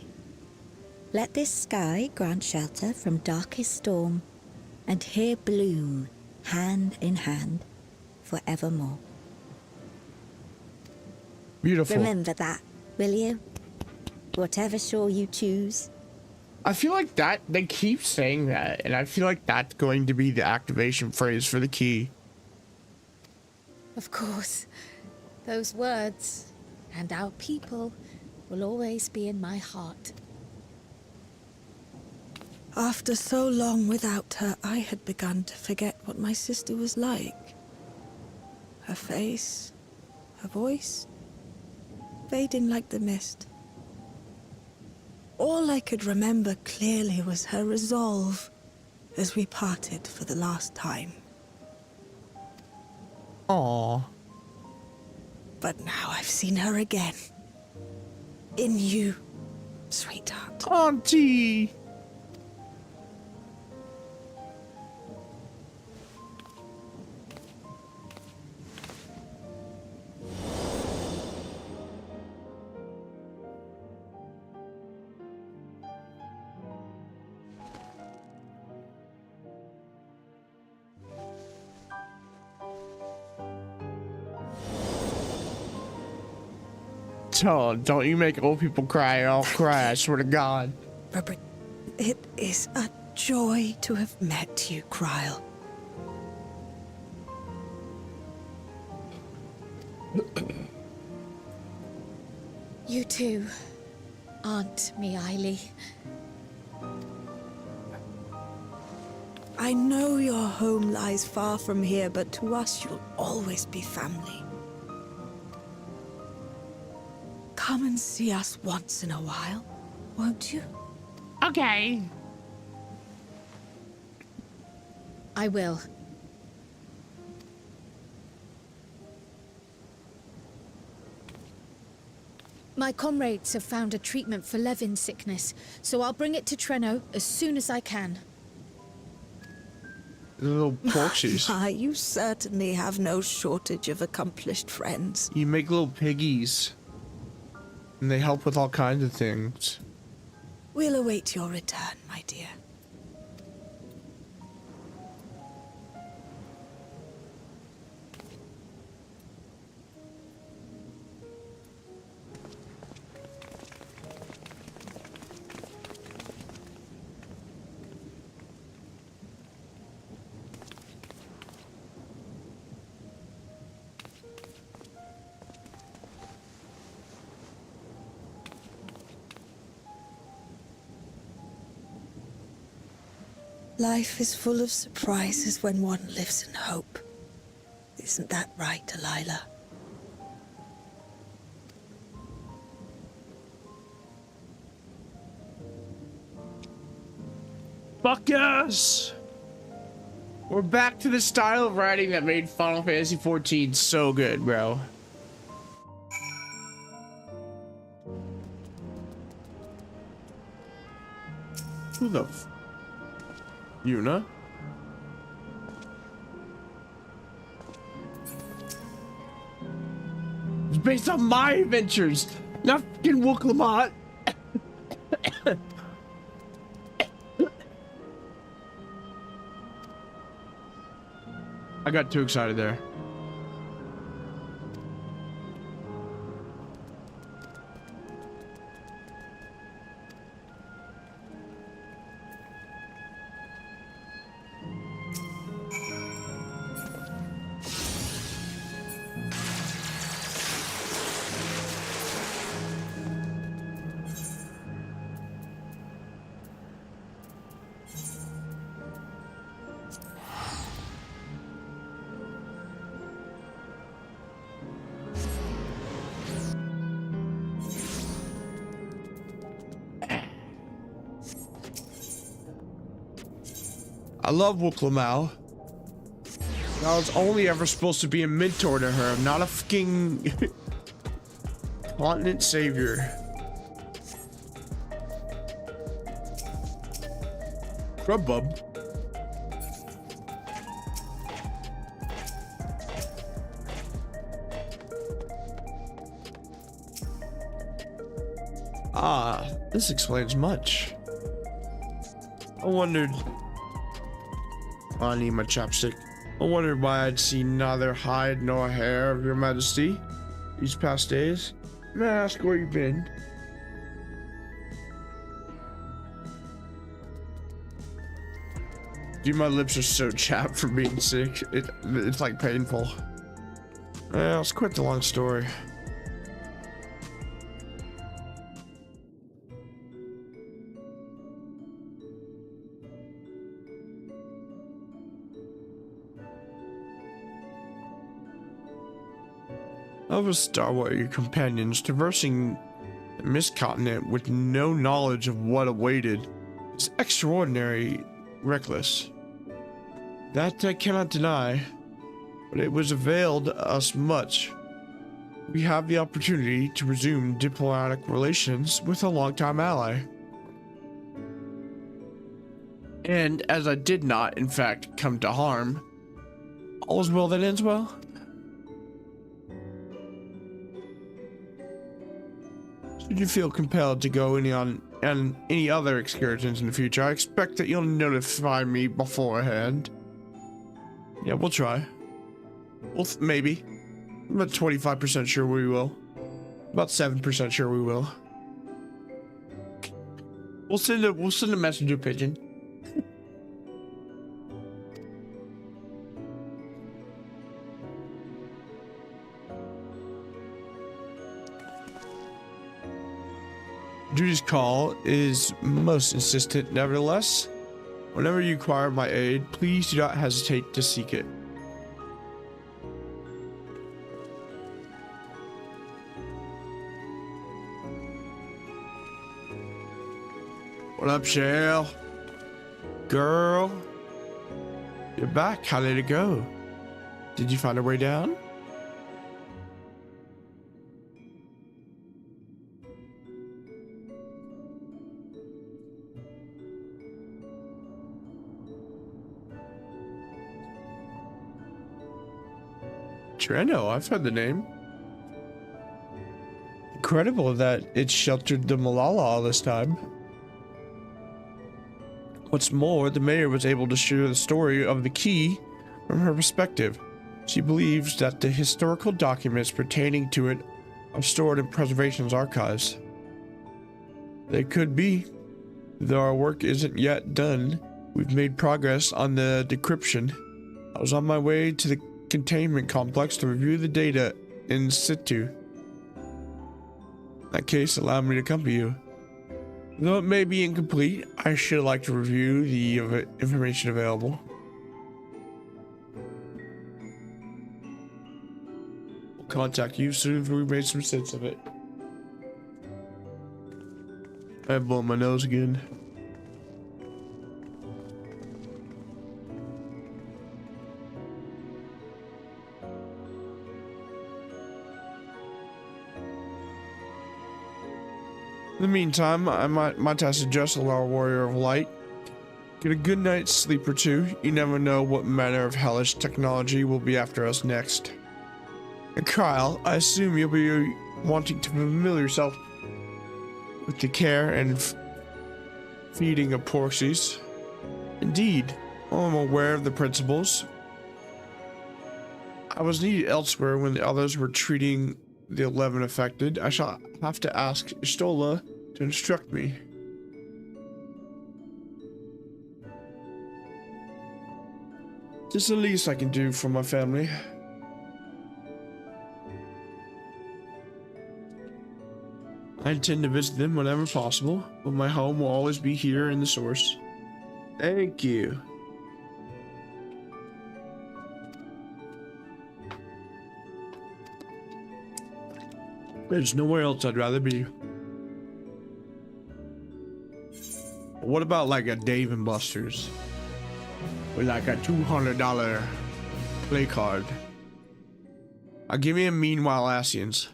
H: Let this sky grant shelter from darkest storm, and here bloom, hand in hand, forevermore.
A: Beautiful.
H: Remember that, will you? Whatever shore you choose.
A: I feel like that they keep saying that, and I feel like that's going to be the activation phrase for the key.
G: Of course. Those words and our people will always be in my heart.
J: After so long without her, I had begun to forget what my sister was like. Her face, her voice, fading like the mist. All I could remember clearly was her resolve as we parted for the last time.
A: Aww.
J: But now I've seen her again. In you, sweetheart.
A: Auntie. Oh, don't you make old people cry. I'll cry, I swear to God.
J: Robert, it is a joy to have met you, Kryl.
G: You too, Aunt Miaili.
J: I know your home lies far from here, but to us you'll always be family. Come and see us once in a while, won't you?
A: Okay.
G: I will. My comrades have found a treatment for Levin's sickness, so I'll bring it to Treno as soon as I can.
A: The little porches.
J: You certainly have no shortage of accomplished friends.
A: You make little piggies. And they help with all kinds of things.
J: We'll await your return, my dear. Life is full of surprises when one lives in hope. Isn't that right, Delilah?
A: Fuck yes! We're back to the style of writing that made Final Fantasy XIV so good, bro. Who the f... Yuna? It's based on my adventures, not fucking Wooklamot. I got too excited there. I love Wooklamau. I was only ever supposed to be a mentor to her, not a fucking continent savior. Grub bub. Ah, this explains much. I wondered. I need my chapstick. I wondered why I'd seen neither hide nor hair of your majesty these past days. May I ask where you've been? Dude, my lips are so chapped from being sick. It's like painful. Well, it's quite the long story. Of a Star your companions traversing the mist continent with no knowledge of what awaited is extraordinary reckless. That I cannot deny, but it was availed us much. We have the opportunity to resume diplomatic relations with a longtime ally. And as I did not, in fact, come to harm, all is well that ends well. Should you feel compelled to go on any other excursions in the future, I expect that you'll notify me beforehand. Yeah, we'll try. Maybe. I'm about 25% sure we will. About 7% sure we will. We'll send a messenger pigeon. Duty's call is most insistent. Nevertheless, whenever you require my aid, please do not hesitate to seek it. What up, Shell? Girl? You're back. How did it go? Did you find a way down? Treno, I've heard the name. Incredible that it sheltered the Malala all this time. What's more, the mayor was able to share the story of the key from her perspective. She believes that the historical documents pertaining to it are stored in preservation's archives. They could be, though our work isn't yet done. We've made progress on the decryption. I was on my way to the containment complex to review the data in situ. In that case, allow me to accompany you. Though it may be incomplete, I should like to review the information available. We'll contact you as soon as we've made some sense of it. I blow my nose again. In the meantime, my task is just allow a warrior of light. Get a good night's sleep or two. You never know what manner of hellish technology will be after us next. And Kyle, I assume you'll be wanting to familiar yourself with the care and feeding of porxies. Indeed, I'm aware of the principles. I was needed elsewhere when the others were treating the 11 affected. I shall have to ask Stola to instruct me. This is the least I can do for my family. I intend to visit them whenever possible, but my home will always be here in the source. Thank you. There's nowhere else I'd rather be. What about like a Dave and Buster's? With like a $200 play card. Give me a Meanwhile Asians.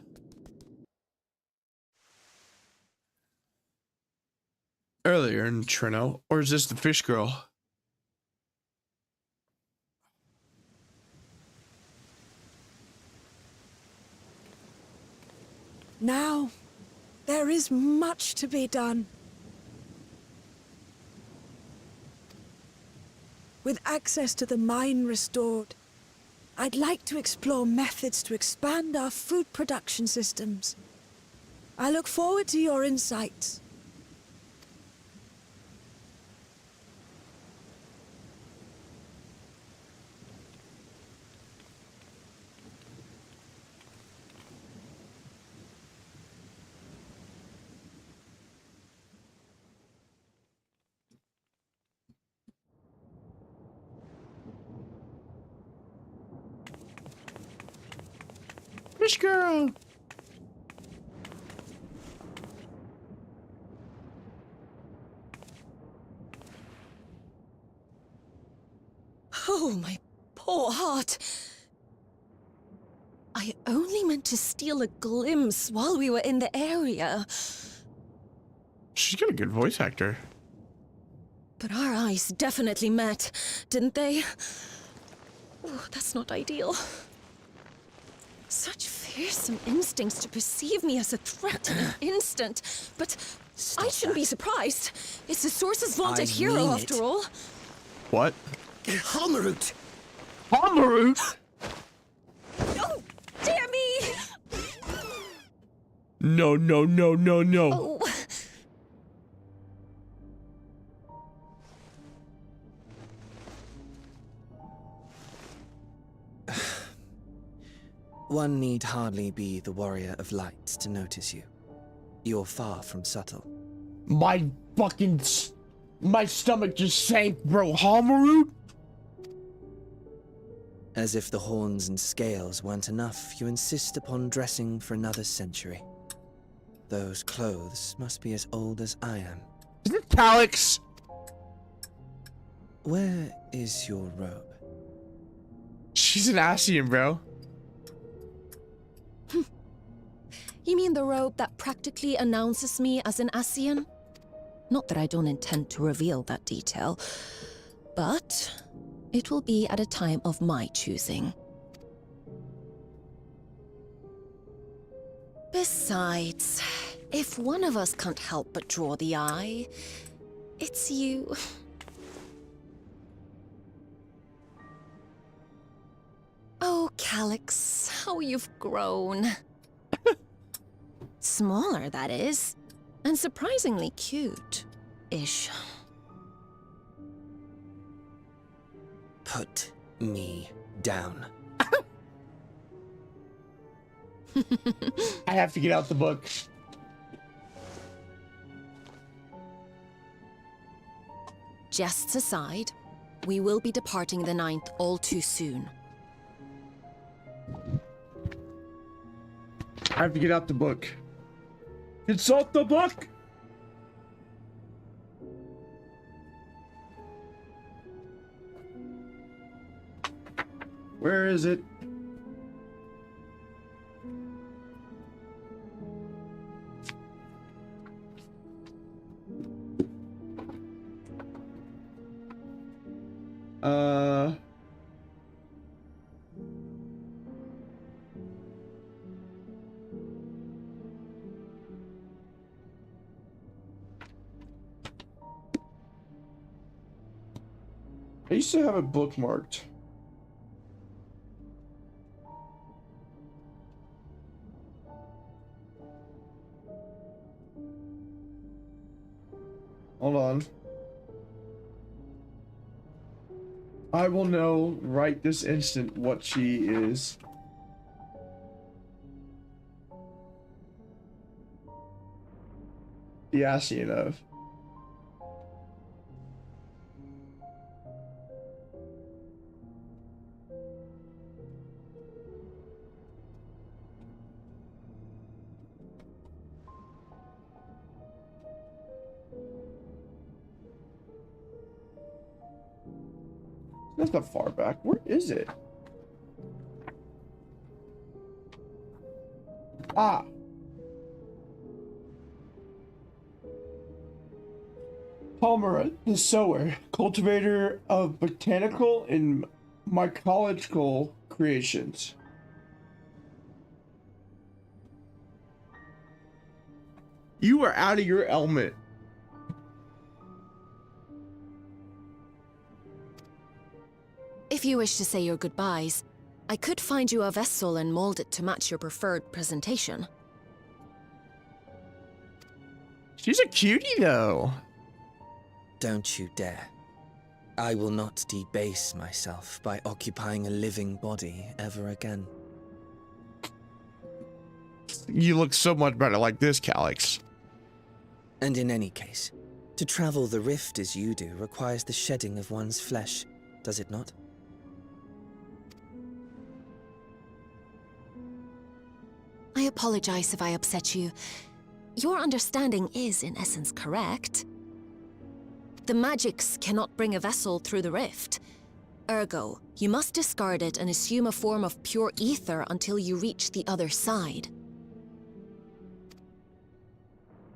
A: earlier in Trino, or is this the fish girl?
J: Now, there is much to be done. With access to the mine restored, I'd like to explore methods to expand our food production systems. I look forward to your insights.
A: Fish girl.
K: Oh, my poor heart. I only meant to steal a glimpse while we were in the area.
A: She's got a good voice actor.
K: But our eyes definitely met, didn't they? Oh, that's not ideal. Such fearsome instincts to perceive me as a threat in an instant. But I shouldn't be surprised. It's the Source's vaunted hero, after all.
A: What?
I: Halmarut!
A: Halmarut?
K: Oh, dear me!
A: No, no, no, no, no.
K: Oh.
L: One need hardly be the warrior of light to notice you. You're far from subtle.
A: My fucking... my stomach just sank, bro. Halmarut?
L: As if the horns and scales weren't enough, you insist upon dressing for another century. Those clothes must be as old as I am.
A: Is it Calyx?
L: Where is your robe?
A: She's an Asian, bro.
K: You mean the robe that practically announces me as an Asian? Not that I don't intend to reveal that detail, but it will be at a time of my choosing. Besides, if one of us can't help but draw the eye, it's you. Oh, Calyx, how you've grown. Smaller, that is. And surprisingly cute-ish.
L: Put me down.
A: I have to get out the book.
K: Jests aside, we will be departing the 9th all too soon.
A: I have to get out the book. Consult the book! Where is it? I used to have it bookmarked. Hold on. I will know right this instant what she is. The Asian of. That's not far back. Where is it? Ah. Palmer, the sower, cultivator of botanical and mycological creations. You are out of your element.
K: If you wish to say your goodbyes, I could find you a vessel and mold it to match your preferred presentation.
A: She's a cutie, though.
L: Don't you dare. I will not debase myself by occupying a living body ever again.
A: You look so much better like this, Calyx.
L: And in any case, to travel the rift as you do requires the shedding of one's flesh, does it not?
K: I apologize if I upset you. Your understanding is, in essence, correct. The magics cannot bring a vessel through the rift. Ergo, you must discard it and assume a form of pure ether until you reach the other side.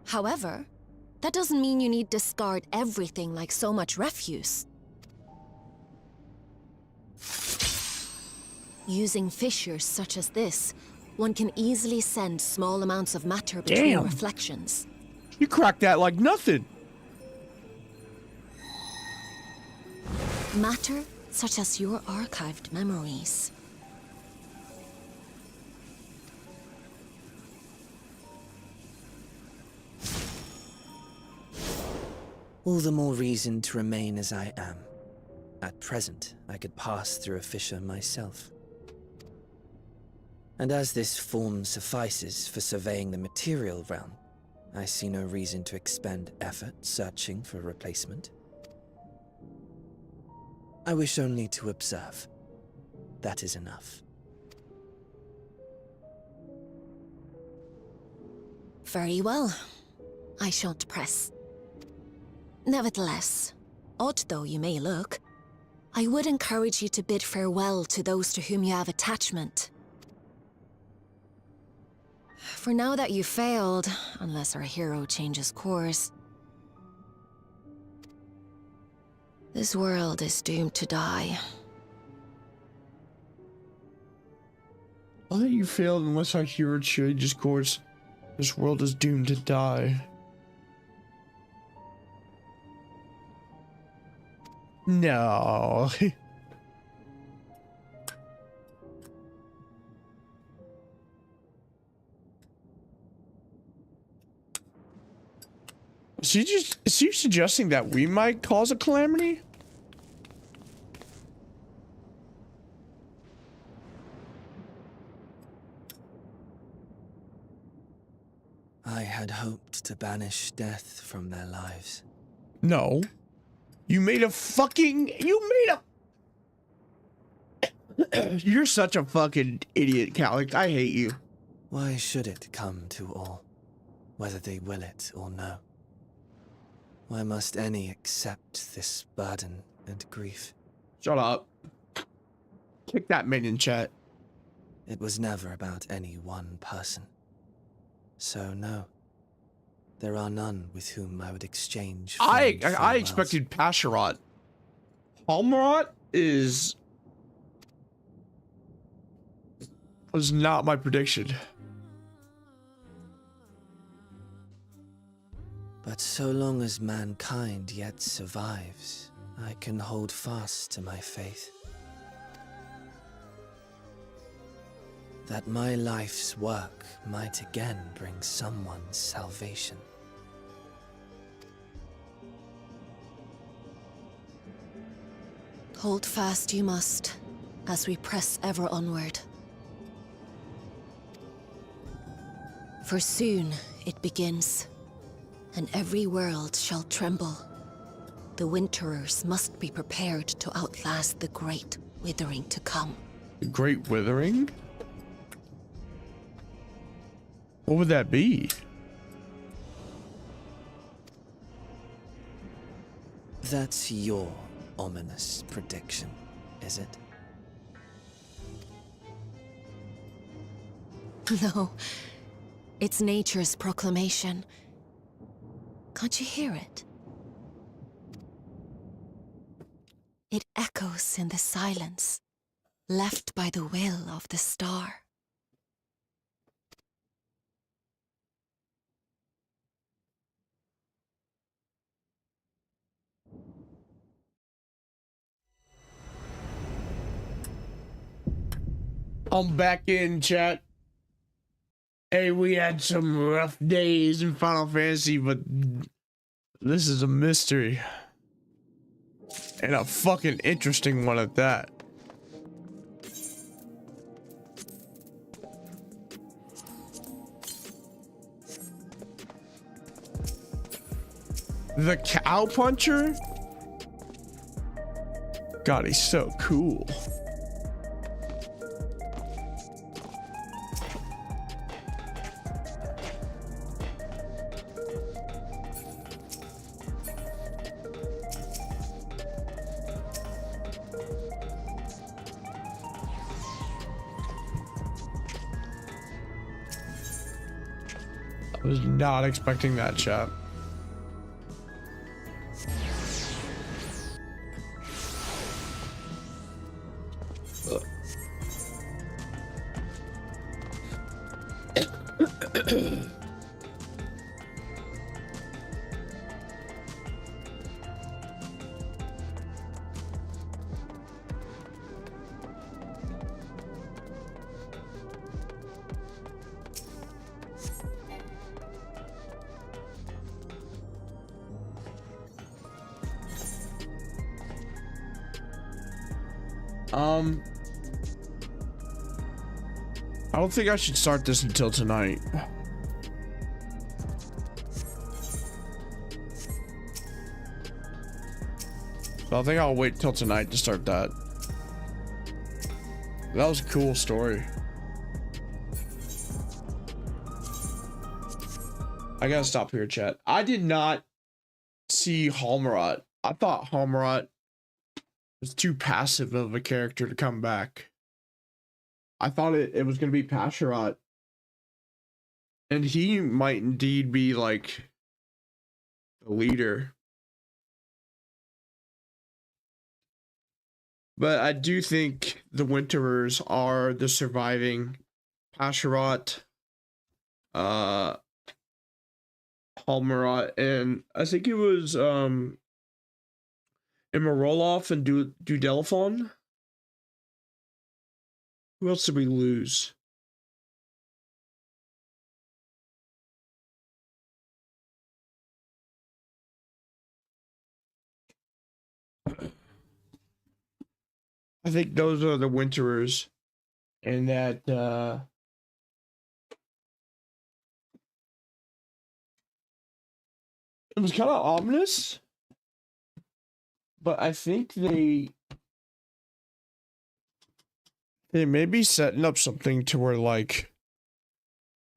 K: However, that doesn't mean you need discard everything like so much refuse. Using fissures such as this, one can easily send small amounts of matter between
A: Damn.
K: reflections.
A: You cracked that like nothing.
K: Matter such as your archived memories.
L: All the more reason to remain as I am. At present, I could pass through a fissure myself. And as this form suffices for surveying the material realm, I see no reason to expend effort searching for a replacement. I wish only to observe. That is enough.
K: Very well. I shan't press. Nevertheless, odd though you may look, I would encourage you to bid farewell to those to whom you have attachment. For now that you failed, unless our hero changes course, this world is doomed to die.
A: I'll let you failed unless our hero changes course. This world is doomed to die. No. Is he suggesting that we might cause a calamity?
L: I had hoped to banish death from their lives.
A: No. You made a fucking... You're such a fucking idiot, Calyx. I hate you.
L: Why should it come to all, whether they will it or no? Why must any accept this burden and grief?
A: Shut up. Kick that minion, chat.
L: It was never about any one person. So no, there are none with whom I would exchange.
A: I
L: farewells.
A: expected Pasherat. Palmerot was not my prediction.
L: But so long as mankind yet survives, I can hold fast to my faith. That my life's work might again bring someone's salvation.
K: Hold fast you must, as we press ever onward. For soon it begins, and every world shall tremble. The Winterers must be prepared to outlast the great withering to come.
A: The Great Withering? What would that be?
L: That's your ominous prediction, is it?
K: No, it's nature's proclamation. Can't you hear it? echoes in the silence, left by the will of the star.
A: I'm back in, chat. Hey, we had some rough days in Final Fantasy, but this is a mystery. And a fucking interesting one at that. The cow puncher? God, he's so cool. I was not expecting that, chat. I don't think I should start this until tonight. So I think I'll wait till tonight to start that. That was a cool story. I gotta stop here, chat. I did not see Halmarat. I thought Halmarat was too passive of a character to come back. I thought it was going to be Pasherat. And he might indeed be like the leader. But I do think the Winterers are the surviving Pasherat, Halmarat, and I think it was Imaroloff and Dudelphon. Who else did we lose? I think those are the Winterers. And that it was kind of ominous. But I think they may be setting up something to where, like,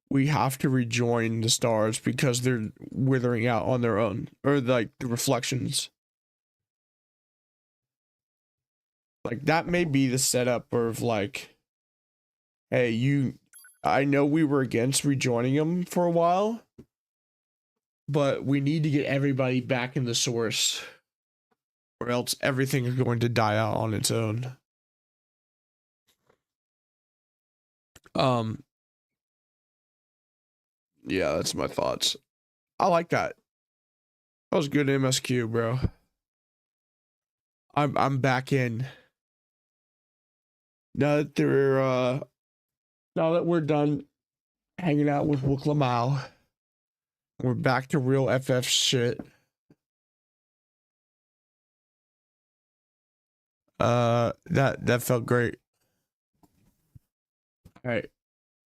A: we have to rejoin the stars because they're withering out on their own. Or, like, the reflections. Like, that may be the setup of, like, hey, I know we were against rejoining them for a while, but we need to get everybody back in the source, or else everything is going to die out on its own. Yeah, that's my thoughts. I like that. That was good MSQ, bro. I'm back in. Now that we're done hanging out with Wuklamau, we're back to real FF shit. That felt great. Alright.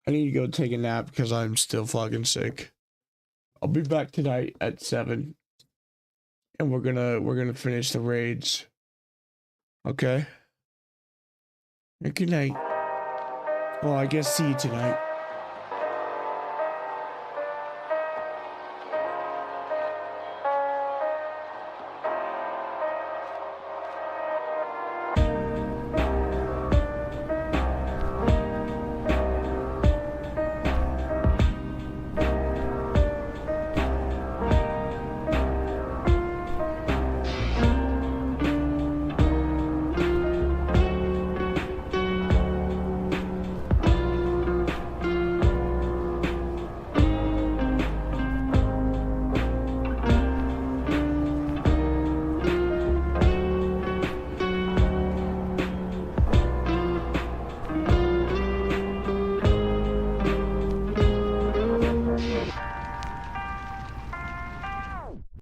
A: I need to go take a nap because I'm still fucking sick. I'll be back tonight at 7. And we're gonna finish the raids. Okay? Good night. Well, I guess see you tonight.